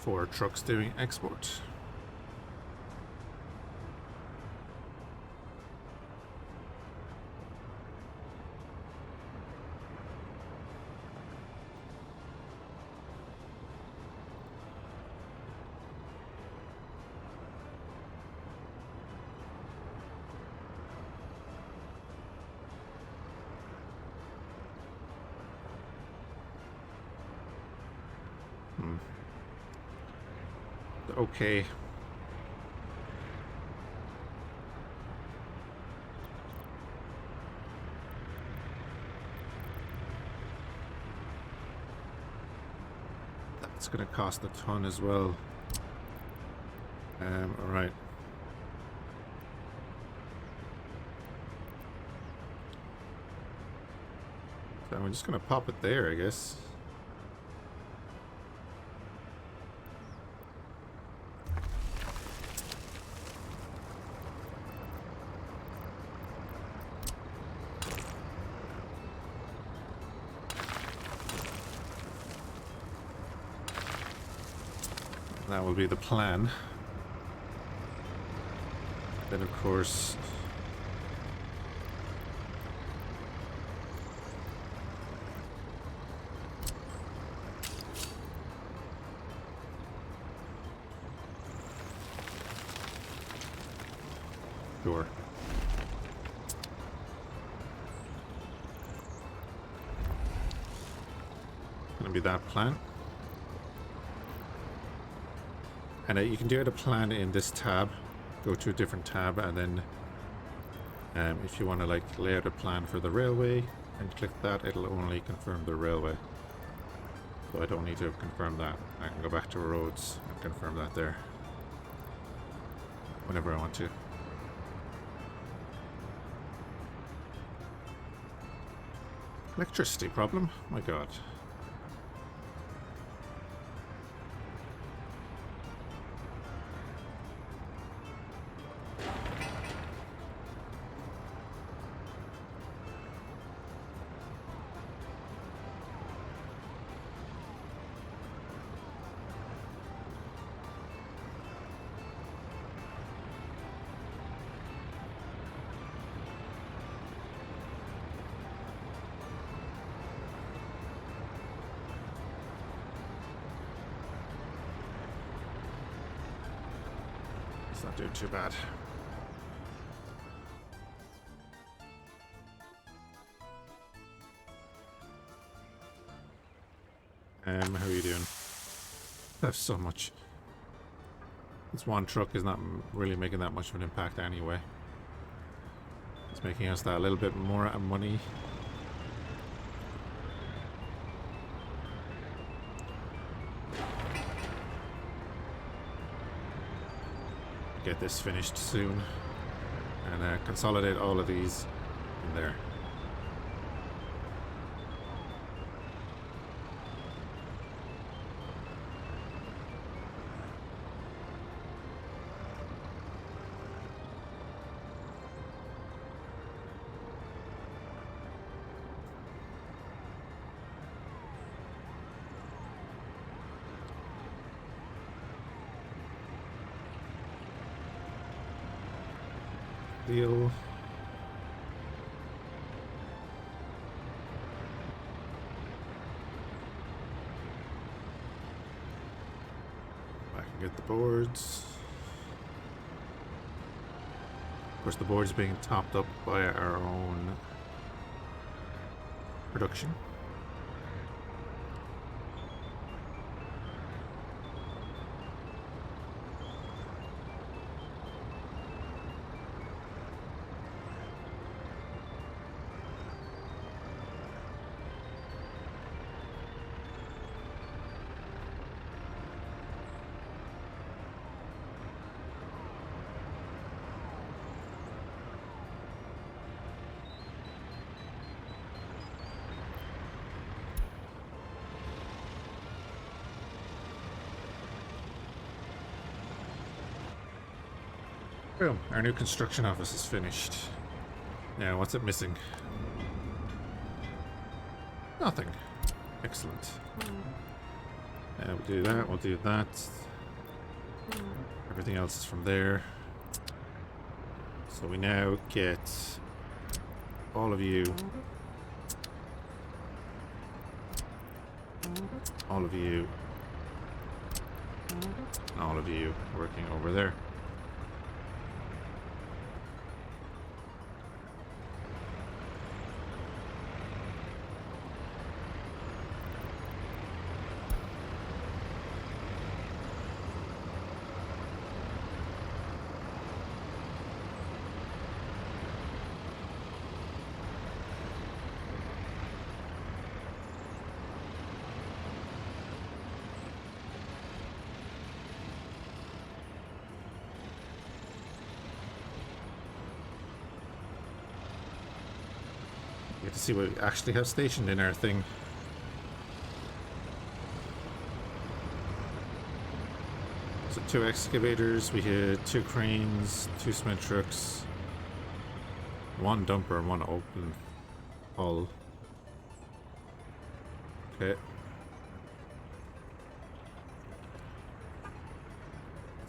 4 trucks doing export. Okay. That's going to cost a ton as well. All right. So I'm just going to pop it there, I guess. That will be the plan. Then, of course, sure. Gonna be that plan. And you can do a plan in this tab. Go to a different tab, and then if you want to like lay out a plan for the railway and click that, it'll only confirm the railway. So I don't need to confirm that. I can go back to roads and confirm that there whenever I want to. Electricity problem? My god. It's not doing too bad. How are you doing? I have so much. This one truck is not really making that much of an impact anyway. It's making us that little bit more money. Get this finished soon and consolidate all of these in there. Deal. I can get the boards. Of course, the boards being topped up by our own production. Boom, our new construction office is finished. Now, what's it missing? Nothing. Excellent. We'll do that, we'll do that. Everything else is from there. So we now get all of you, all of you, and all of you working over there. Get to see what we actually have stationed in our thing. So 2 excavators, we had 2 cranes, 2 cement trucks, 1 dumper, and 1 open hull. Okay.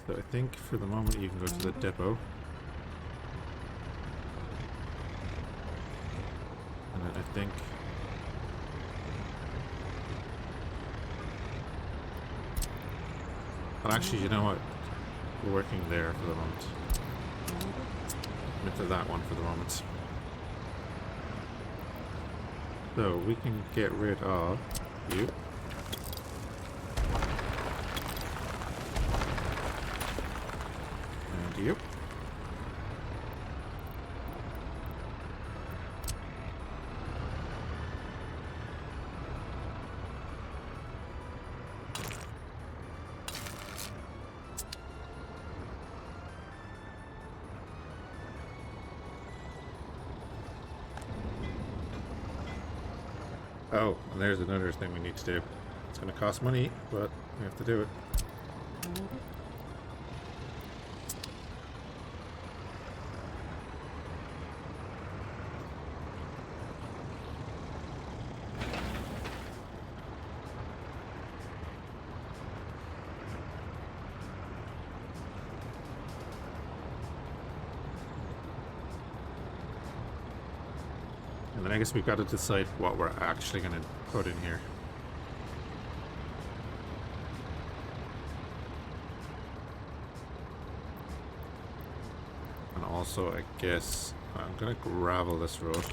So I think for the moment you can go to the depot. And then I think well, actually, you know what? We're working there for the moment. Into that one for the moment. So we can get rid of you. And you. Oh, and there's another thing we need to do. It's going to cost money, but we have to do it. And then I guess we've got to decide what we're actually going to put in here. And also, I guess I'm going to gravel this road.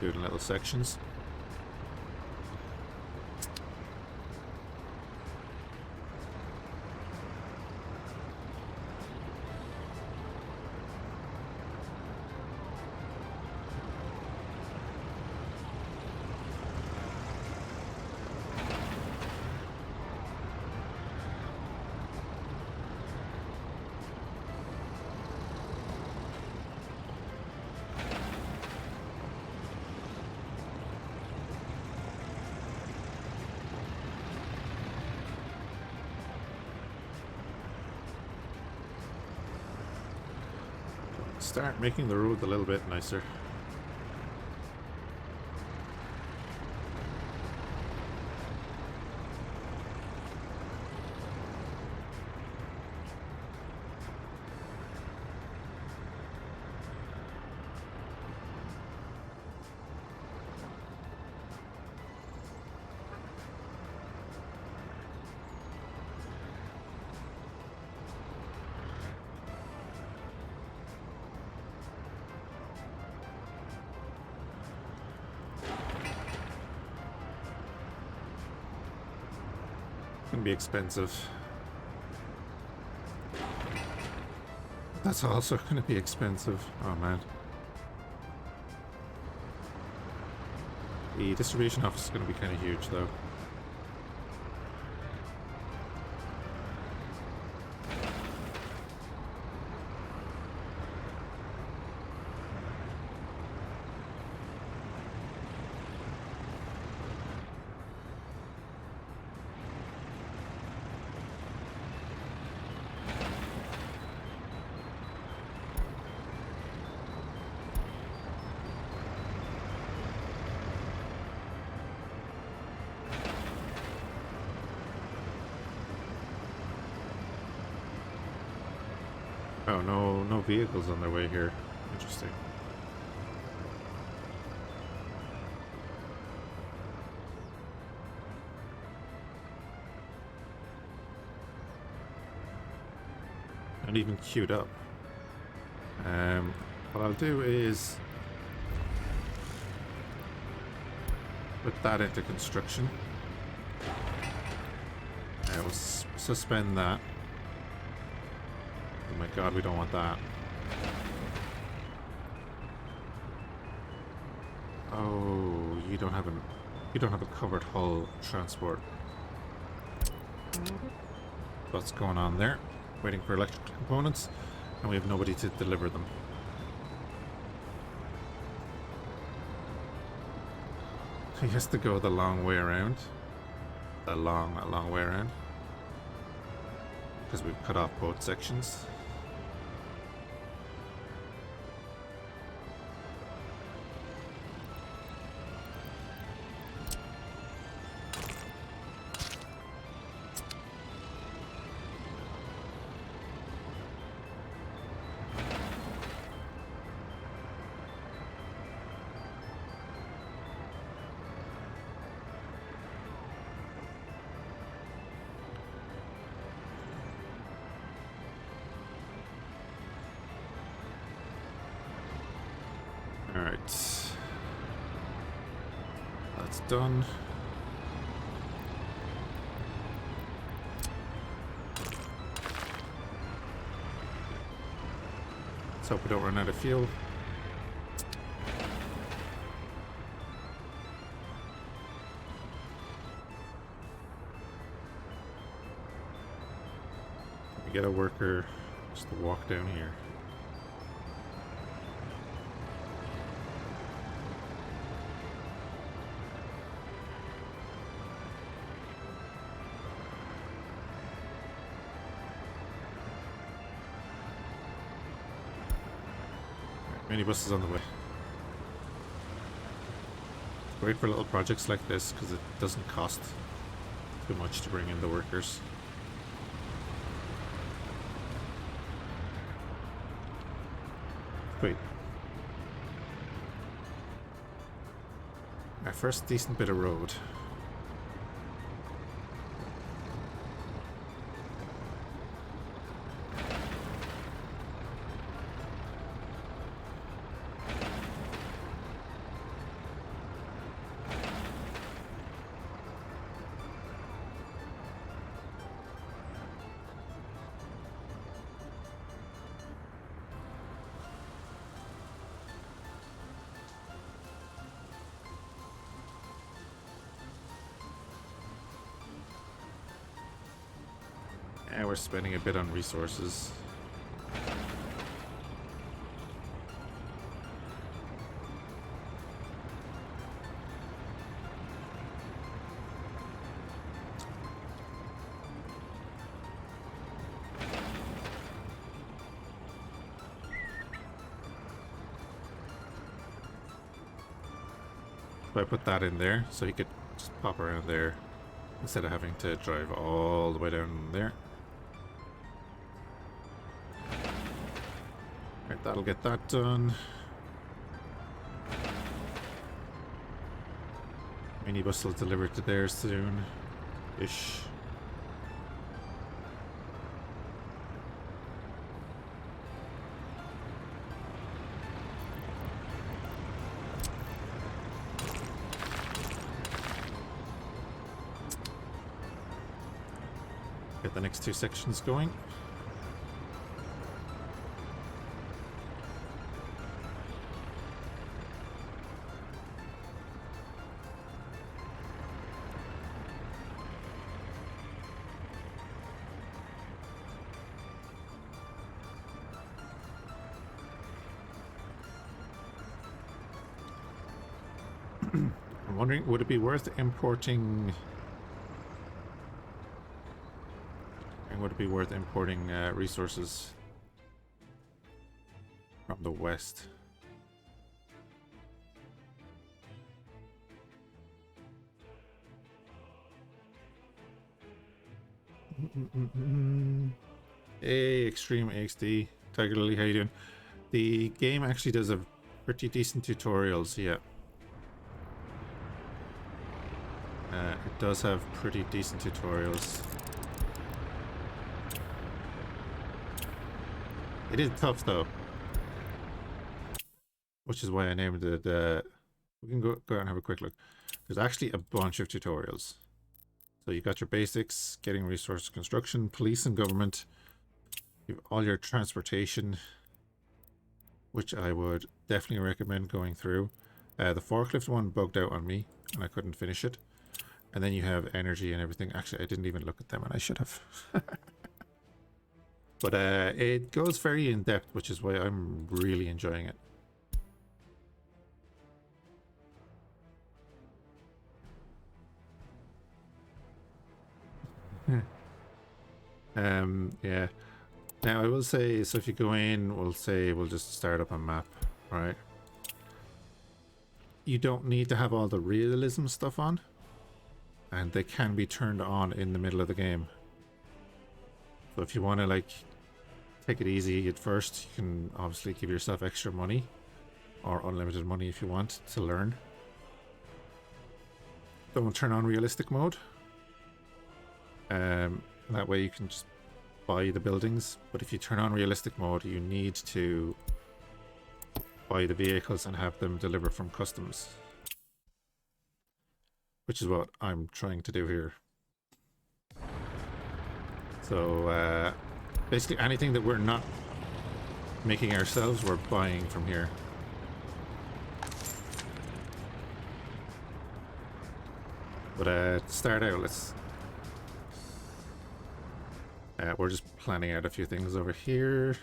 Do it in little sections. Start making the road a little bit nicer. Gonna be expensive. That's also gonna be expensive. Oh man. The distribution office is gonna be kind of huge though. Oh, no vehicles on their way here. Interesting. Not even queued up. What I'll do is put that into construction. We'll suspend that. Oh my god, we don't want that. Oh, you don't have a covered hull transport. What's going on there? Waiting for electrical components, and we have nobody to deliver them. He has to go the long way around. A long way around. Because we've cut off both sections. Alright. That's done. Let's hope we don't run out of fuel. We get a worker just to walk down here. Minibus is on the way. Great for little projects like this because it doesn't cost too much to bring in the workers. Wait. Our first decent bit of road. And we're spending a bit on resources. So I put that in there so he could just pop around there instead of having to drive all the way down there. Right, that'll get that done. Minibus will deliver to there soon-ish. Get the next two sections going. I'm wondering, would it be worth importing... would it be worth importing resources from the west? Hey, Extreme XD. Tiger Lily, how you doing? The game actually does a pretty decent tutorials, yeah. It does have pretty decent tutorials. It is tough though, which is why I named it. We can go and have a quick look. There's actually a bunch of tutorials. So you've got your basics, getting resource construction, police and government. You have all your transportation, which I would definitely recommend going through. The forklift one bugged out on me and I couldn't finish it. And then you have energy and everything. Actually, I didn't even look at them and I should have. But it goes very in depth, which is why I'm really enjoying it. Yeah. Now I will say, so if you go in, we'll just start up a map, right? You don't need to have all the realism stuff on, and they can be turned on in the middle of the game. So if you want to like take it easy at first, you can obviously give yourself extra money or unlimited money if you want to learn. Don't turn on realistic mode. That way you can just buy the buildings, but if you turn on realistic mode, you need to buy the vehicles and have them deliver from customs, which is what I'm trying to do here. So basically anything that we're not making ourselves, we're buying from here. But to start out, we're just planning out a few things over here.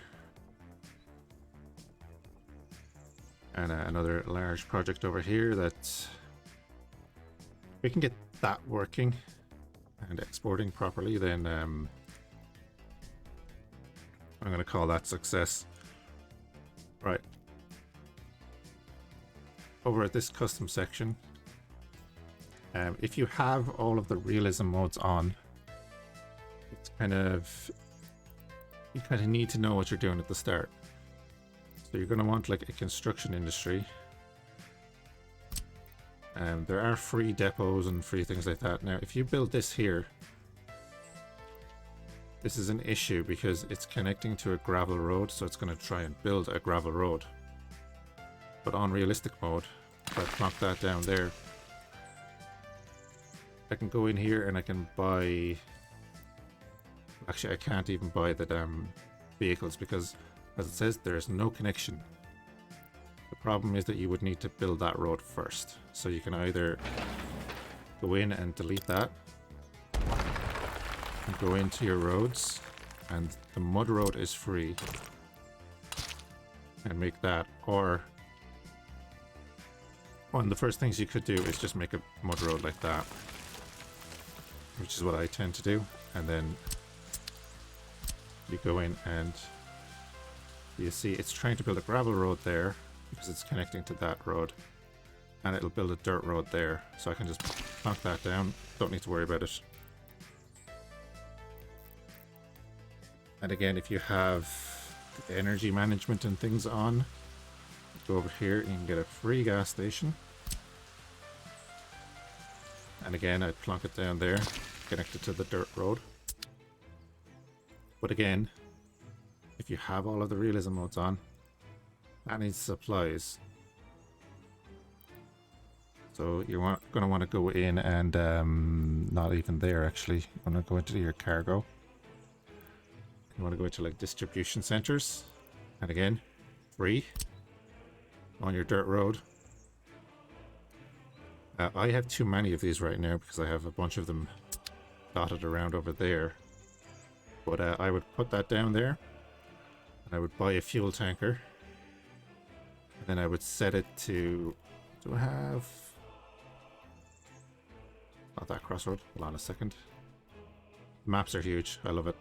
And another large project over here that we can get that working and exporting properly, then I'm going to call that success. Right. Over at this custom section, if you have all of the realism modes on, it's you kind of need to know what you're doing at the start. So you're going to want like a construction industry. There are free depots and free things like that. Now, if you build this here, this is an issue because it's connecting to a gravel road, so it's going to try and build a gravel road. But on realistic mode, if I plonk that down there, I can go in here and I can buy... Actually, I can't even buy the damn vehicles because, as it says, there is no connection. The problem is that you would need to build that road first. So you can either go in and delete that, and go into your roads, and the mud road is free, and make that, or one of the first things you could do is just make a mud road like that, which is what I tend to do, and then you go in and you see it's trying to build a gravel road there because it's connecting to that road, and it'll build a dirt road there, so I can just knock that down, don't need to worry about it. And again, if you have the energy management and things on, go over here and you can get a free gas station. And again, I'd plonk it down there, connected to the dirt road. But again, if you have all of the realism modes on, that needs supplies. So you're going to want to go in and not even there actually. You want to go into your cargo. You want to go into like distribution centers, and again, free on your dirt road. I have too many of these right now because I have a bunch of them dotted around over there. But I would put that down there, and I would buy a fuel tanker, and then I would set it to... Do I have... Not that crossroad. Hold on a second. Maps are huge. I love it.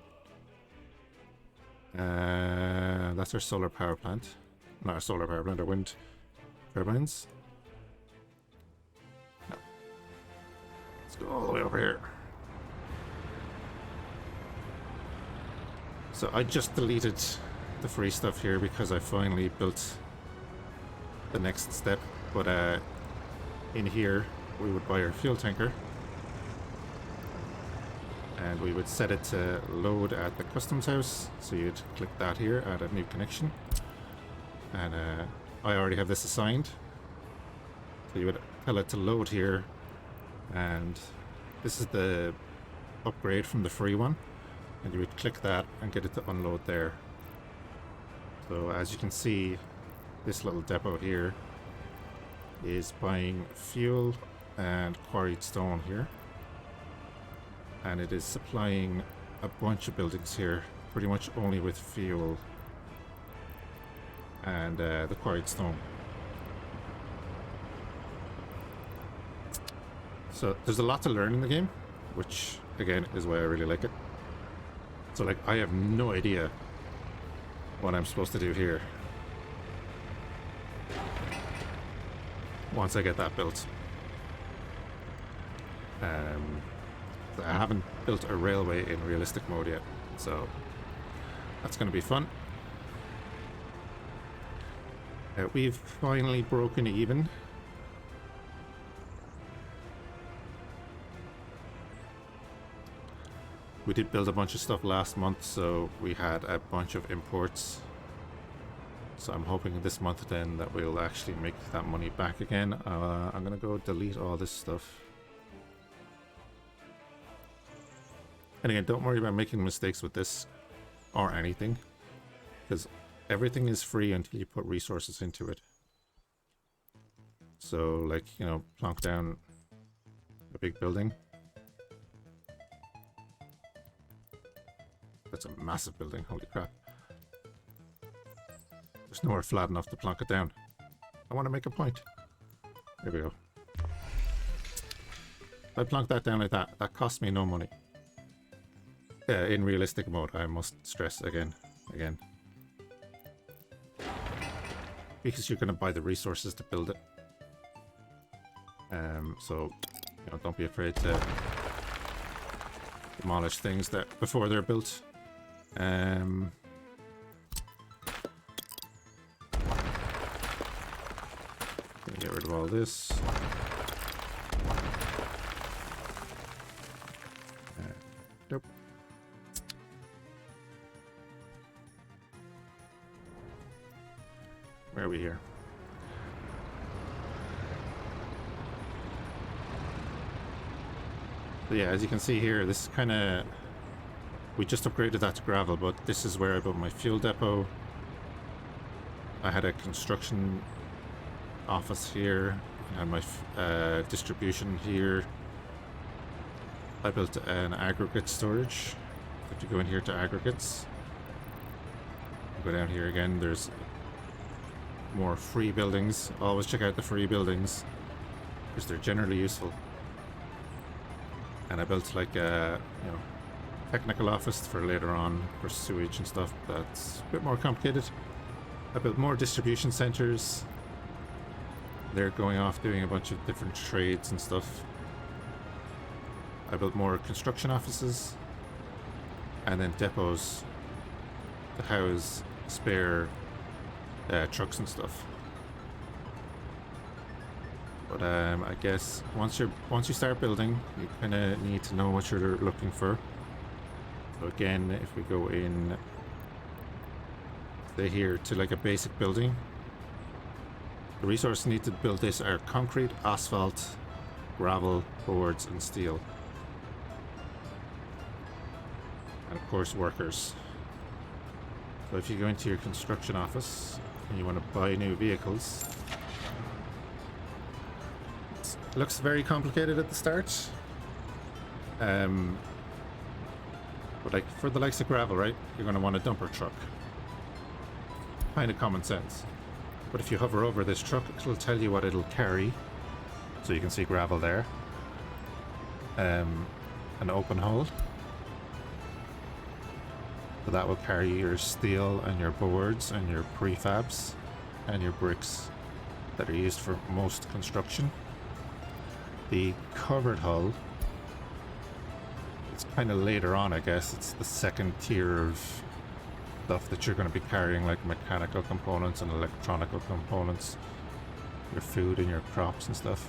That's our solar power plant. Not our solar power plant, our wind turbines. No. Let's go all the way over here. So I just deleted the free stuff here because I finally built the next step. But in here we would buy our fuel tanker, and we would set it to load at the customs house. So you'd click that here, add a new connection, and I already have this assigned. So you would tell it to load here, and this is the upgrade from the free one, and you would click that and get it to unload there. So as you can see, this little depot here is buying fuel and quarried stone here, and it is supplying a bunch of buildings here pretty much only with fuel and the quarried stone. So there's a lot to learn in the game, which again is why I really like it. So like, I have no idea what I'm supposed to do here once I get that built. I haven't built a railway in realistic mode yet, so that's going to be fun. We've finally broken even. We did build a bunch of stuff last month, so we had a bunch of imports. So I'm hoping this month then that we'll actually make that money back again. I'm gonna go delete all this stuff. And again, don't worry about making mistakes with this or anything, because everything is free until you put resources into it. So like, you know, plonk down a big building. That's a massive building, holy crap. There's nowhere flat enough to plonk it down. I want to make a point. There we go. If I plonk that down like that, that cost me no money. In realistic mode, I must stress again. Because you're going to buy the resources to build it. So, you know, don't be afraid to demolish things that before they're built. Gonna get rid of all this. Nope. Where are we here? So yeah, as you can see here, this is kind of... We just upgraded that to gravel, but this is where I built my fuel depot. I had a construction office here. I had my distribution here. I built an aggregate storage. If you go in here to aggregates, go down here again, there's more free buildings. Always check out the free buildings because they're generally useful. And I built like a, you know, technical office for later on for sewage and stuff. That's a bit more complicated. I built more distribution centers. They're going off doing a bunch of different trades and stuff. I built more construction offices and then depots to house spare trucks and stuff. But I guess once you start building, you kind of need to know what you're looking for. So again, if we go in, say here to like a basic building, the resources needed to build this are concrete, asphalt, gravel, boards, and steel, and of course workers. So if you go into your construction office and you want to buy new vehicles, it looks very complicated at the start. But like for the likes of gravel, right? You're going to want a dumper truck. Kind of common sense. But if you hover over this truck, it'll tell you what it'll carry. So you can see gravel there. An open hole. So that will carry your steel and your boards and your prefabs and your bricks that are used for most construction. The covered hull, it's kind of later on, I guess. It's the second tier of stuff that you're going to be carrying, like mechanical components and electronical components, your food and your crops and stuff.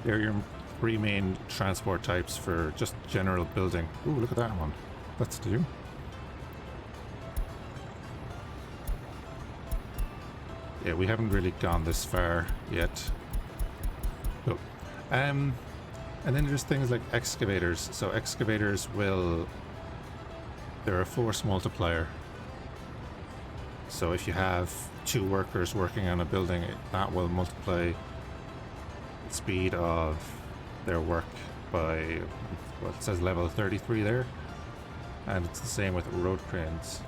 They're your three main transport types for just general building. Ooh, look at that one. That's new. Yeah, we haven't really gone this far yet. Oh. And then there's things like excavators. So excavators will... they're a force multiplier. So if you have 2 workers working on a building, that will multiply the speed of their work by, well, it says level 33 there. And it's the same with road cranes.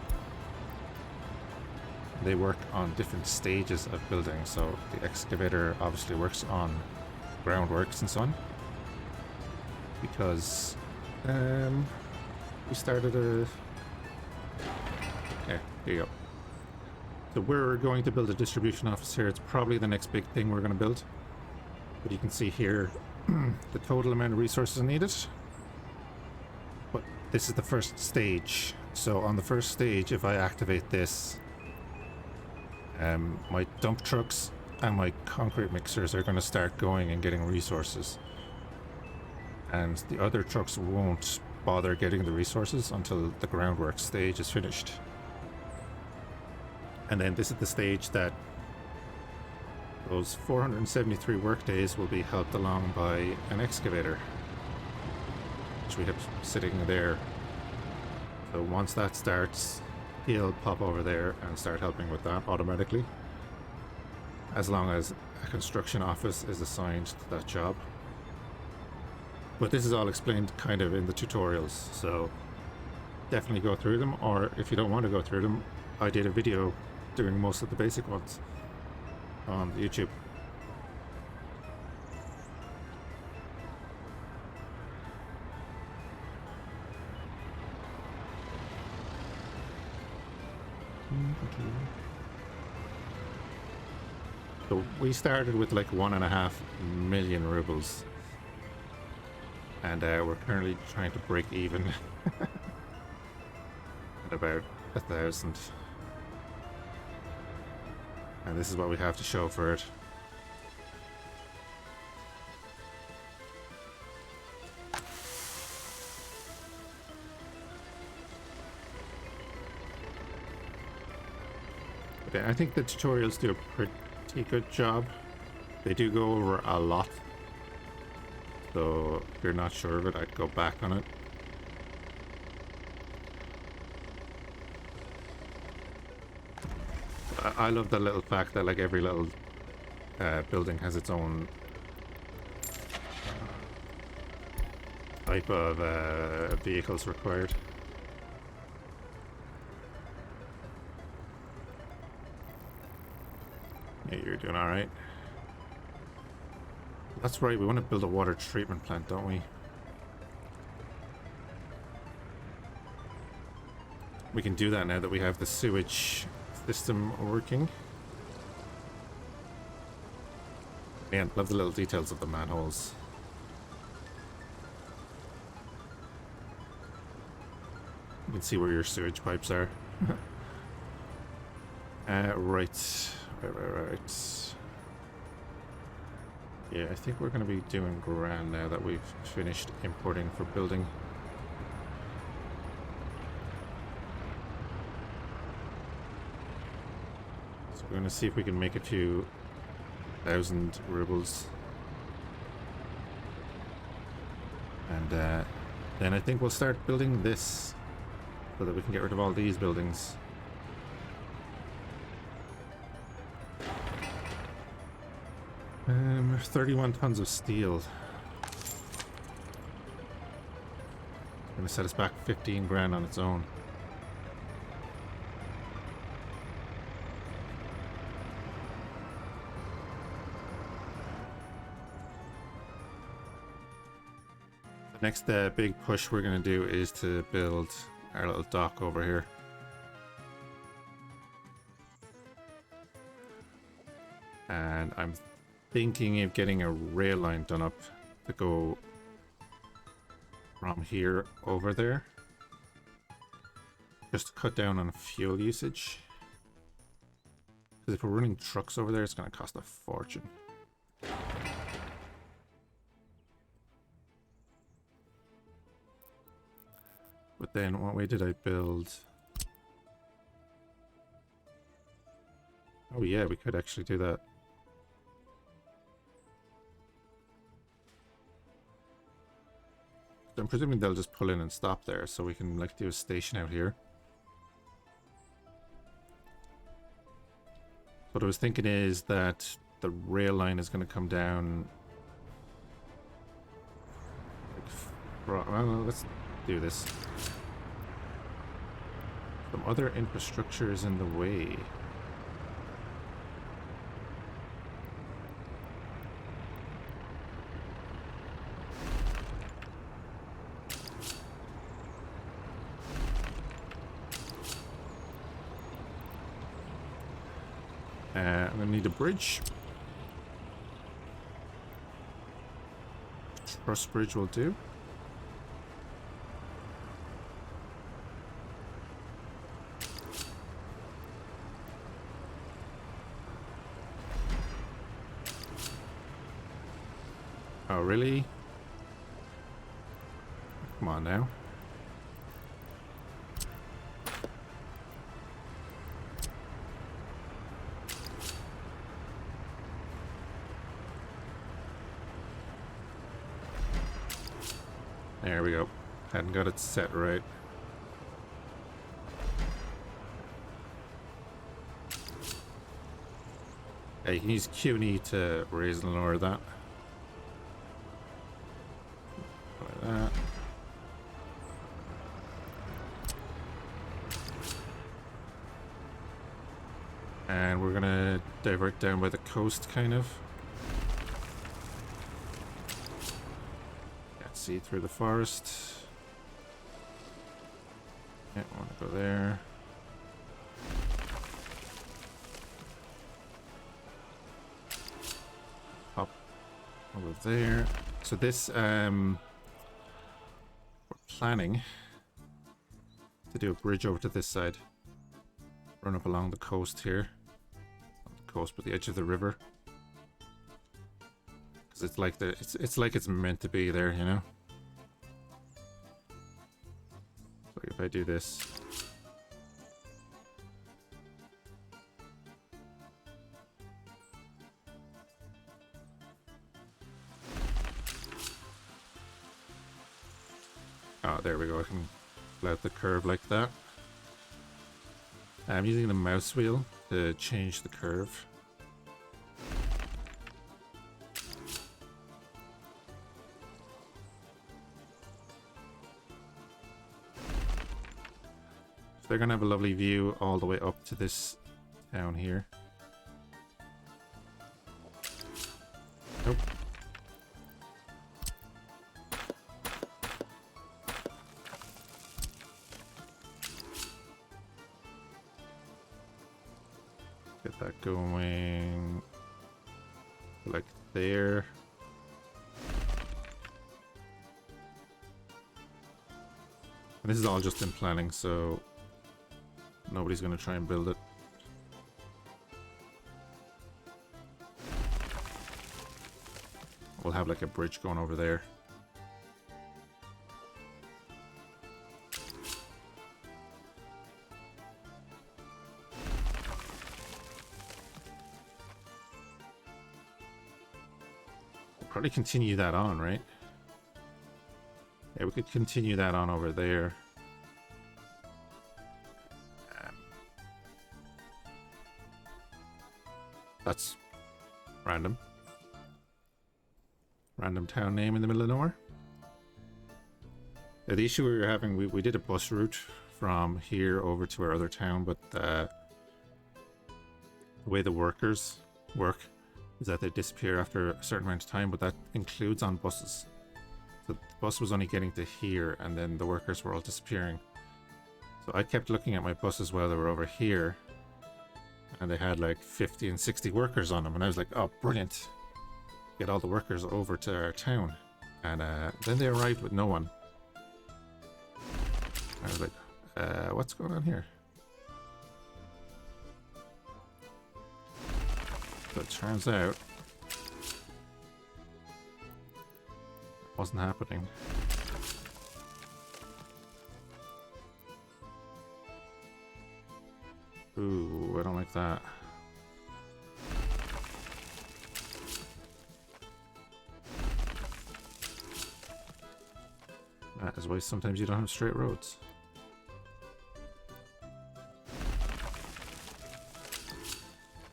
They work on different stages of building. So the excavator obviously works on groundworks and so on. Because we started a... okay, here you go. So we're going to build a distribution office here. It's probably the next big thing we're going to build. But you can see here the total amount of resources needed. But this is the first stage. So on the first stage, if I activate this, my dump trucks and my concrete mixers are going to start going and getting resources. And the other trucks won't bother getting the resources until the groundwork stage is finished. And then this is the stage that those 473 work days will be helped along by an excavator, which we have sitting there. So once that starts, he'll pop over there and start helping with that automatically, as long as a construction office is assigned to that job. But this is all explained kind of in the tutorials, so definitely go through them, or if you don't want to go through them, I did a video doing most of the basic ones on YouTube. So we started with like 1.5 million rubles. And we're currently trying to break even at about 1,000. And this is what we have to show for it. Okay, I think the tutorials do a pretty good job. They do go over a lot. So if you're not sure of it, I'd go back on it. I love the little fact that like every little building has its own type of vehicles required. Yeah, you're doing alright. That's right, we want to build a water treatment plant, don't we? We can do that now that we have the sewage system working. Man, love the little details of the manholes. You can see where your sewage pipes are. Right. Yeah, I think we're going to be doing grand now that we've finished importing for building. So we're going to see if we can make a few 1,000 rubles. And then I think we'll start building this so that we can get rid of all these buildings. Um, 31 tons of steel. Gonna set us back 15 grand on its own. The next big push we're gonna do is to build our little dock over here. And I'm thinking of getting a rail line done up to go from here over there. just to cut down on fuel usage. Because if we're running trucks over there, it's going to cost a fortune. But then, what way did I build? Oh yeah, we could actually do that. I'm presuming they'll just pull in and stop there, so we can like do a station out here. What I was thinking is that the rail line is going to come down. Well, let's do this. Some other infrastructure is in the way. I'm going to need a bridge. Truss bridge will do. Oh, really? Come on now. There we go. Hadn't got it set right. Yeah, you can use Q&E to raise and lower that. Like that. And we're gonna divert down by the coast, kind of. See through the forest. Yeah, I want to go there. Up over there. So this, we're planning to do a bridge over to this side. Run up along the coast here. Not the coast, but the edge of the river. It's like it's like it's meant to be there, you know. So if I do this, oh, there we go. I can let the curve like that. I'm using the mouse wheel to change the curve. They're gonna have a lovely view all the way up to this town here. Nope. Get that going like there. And this is all just in planning, so nobody's going to try and build it. We'll have like a bridge going over there. We'll probably continue that on, right? Yeah, we could continue that on over there. That's random. Random town name in the middle of nowhere. Yeah, the issue we were having, we did a bus route from here over to our other town, but the way the workers work is that they disappear after a certain amount of time, but that includes on buses. So the bus was only getting to here, and then the workers were all disappearing. So I kept looking at my buses while they were over here, and they had like 50 and 60 workers on them, and I was like, oh, brilliant. Get all the workers over to our town. And then they arrived with no one. I was like, What's going on here? So it turns out it wasn't happening. Ooh, I don't like that. That is why sometimes you don't have straight roads.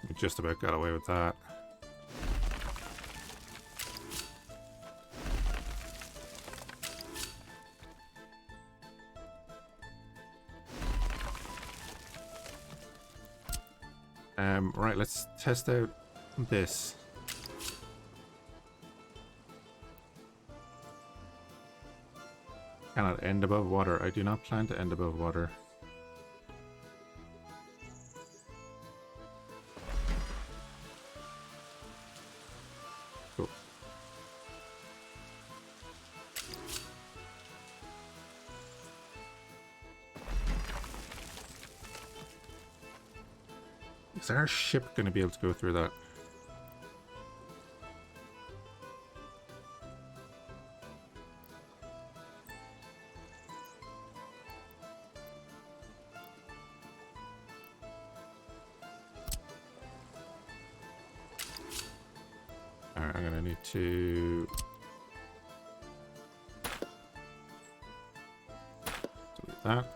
We just about got away with that. Right, let's test out this. Cannot end above water. I do not plan to end above water. Cool. Is our ship going to be able to go through that? Alright, I'm going to need to delete that.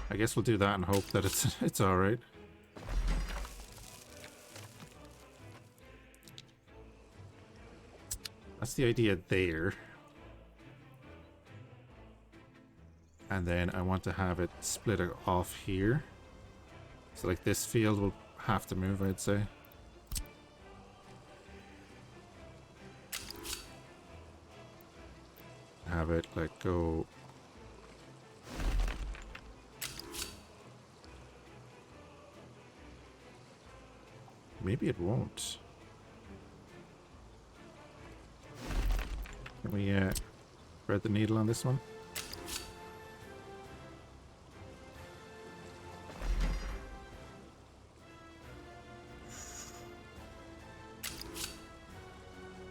I guess we'll do that and hope that it's all right. That's the idea there. And then I want to have it split off here. So like this field will have to move, I'd say. Have it like go. Maybe it won't. Can we thread the needle on this one?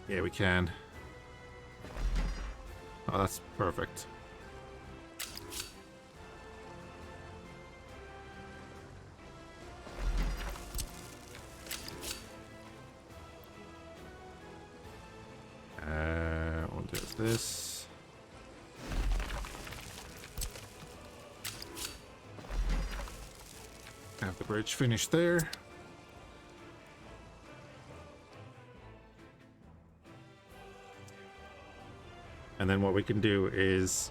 Yeah, we can. Oh, that's perfect. We'll do this. Have the bridge finished there. And then what we can do is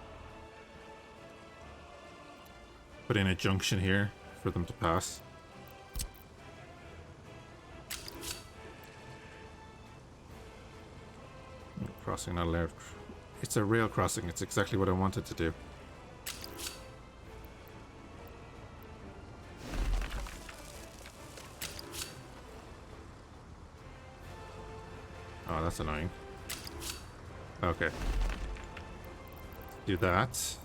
put in a junction here for them to pass. Crossing not allowed. It's a rail crossing. It's exactly what I wanted to do. Oh, that's annoying. Okay. Do that.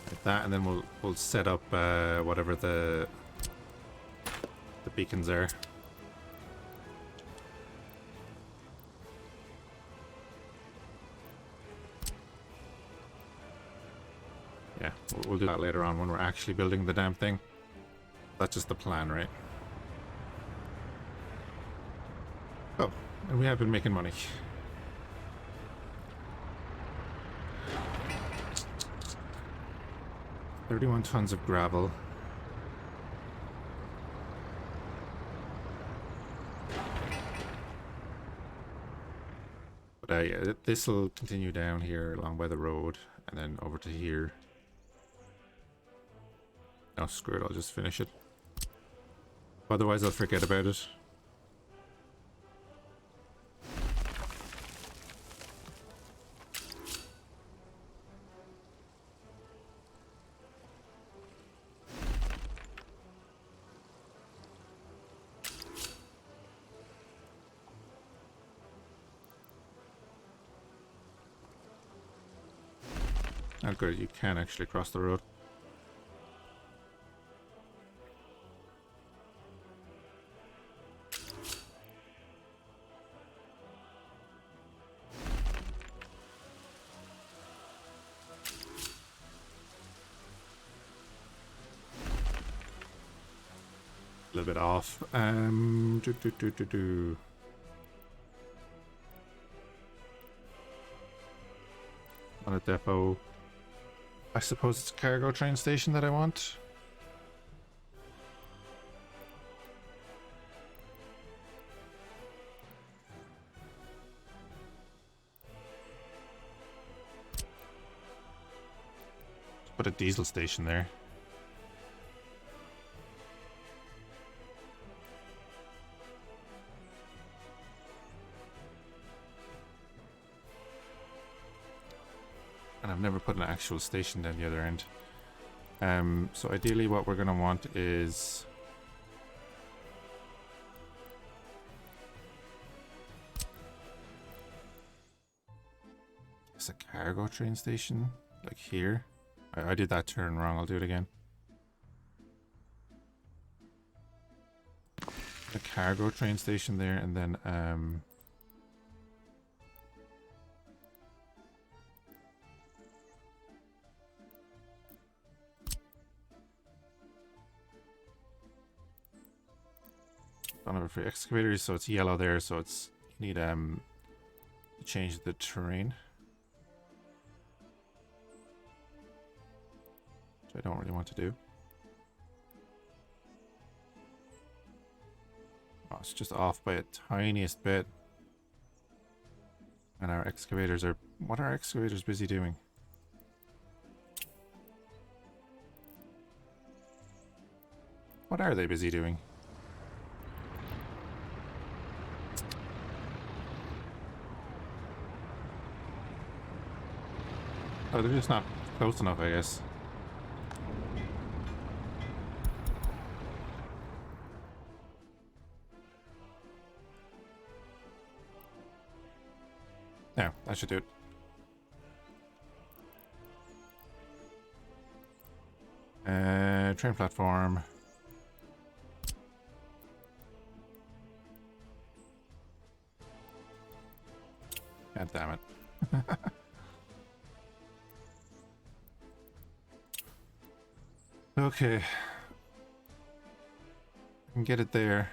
Like that, and then we'll set up whatever the beacons are. Yeah, we'll do that later on when we're actually building the damn thing. That's just the plan, right? Oh, and we have been making money. $31 tons of gravel. But yeah, this will continue down here along by the road and then over to here. No, screw it, I'll just finish it. Otherwise I'll forget about it. Oh good, you can actually cross the road. A little bit off. On a depot. I suppose it's a cargo train station that I want. Put a diesel station there. And I've never put an actual station down the other end. So ideally what we're going to want is a cargo train station, like here. I did that turn wrong, I'll do it again. A cargo train station there, and then don't have it for excavators, so it's yellow there, so it's you need to change the terrain. Which I don't really want to do. Oh, it's just off by a tiniest bit. And our excavators are... What are our excavators busy doing? What are they busy doing? Oh, they're just not close enough, I guess. Yeah, that should do it. Train platform. God damn it. Okay. I can get it there.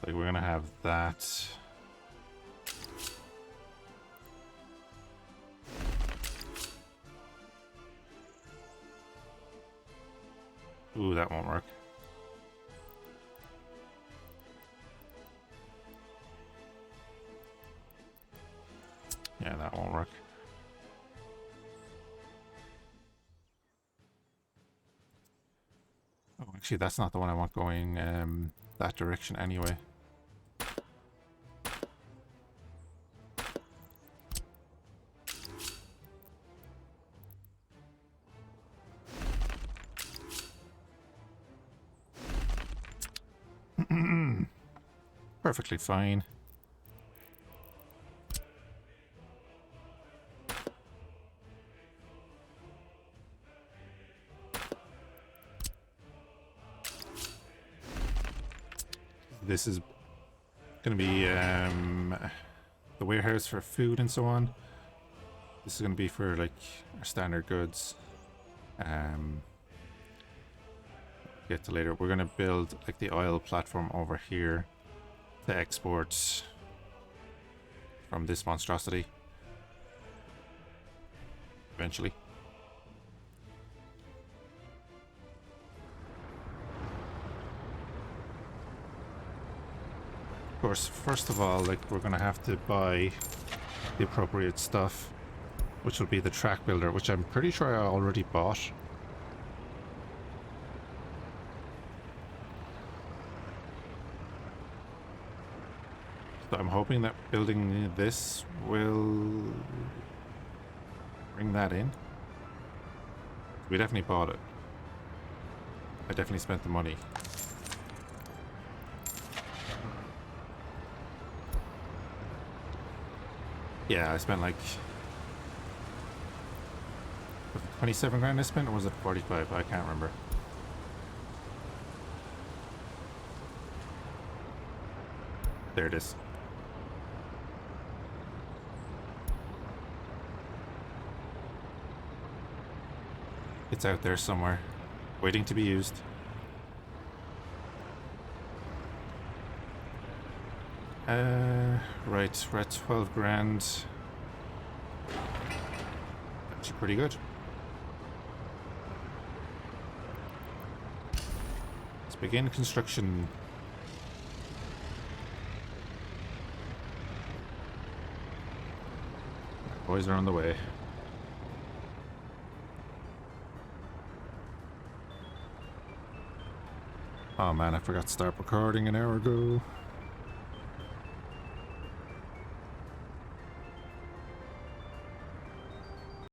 Like we're gonna have that. Ooh, that won't work. Yeah, that won't work. Oh, actually, that's not the one I want going that direction anyway. Perfectly fine. This is going to be the warehouse for food and so on. This is going to be for like our standard goods. Get to later. We're going to build like the oil platform over here to export from this monstrosity eventually. Of course, first of all, like, we're gonna have to buy the appropriate stuff, which will be the track builder, which I'm pretty sure I already bought. So I'm hoping that building this will bring that in. We definitely bought it. I definitely spent the money. Yeah, I spent like... Was it 27 grand I spent, or was it 45? I can't remember. There it is. It's out there somewhere, waiting to be used. Right, we're at 12 grand. Actually pretty good. Let's begin construction. Boys are on the way. Oh man, I forgot to start recording an hour ago.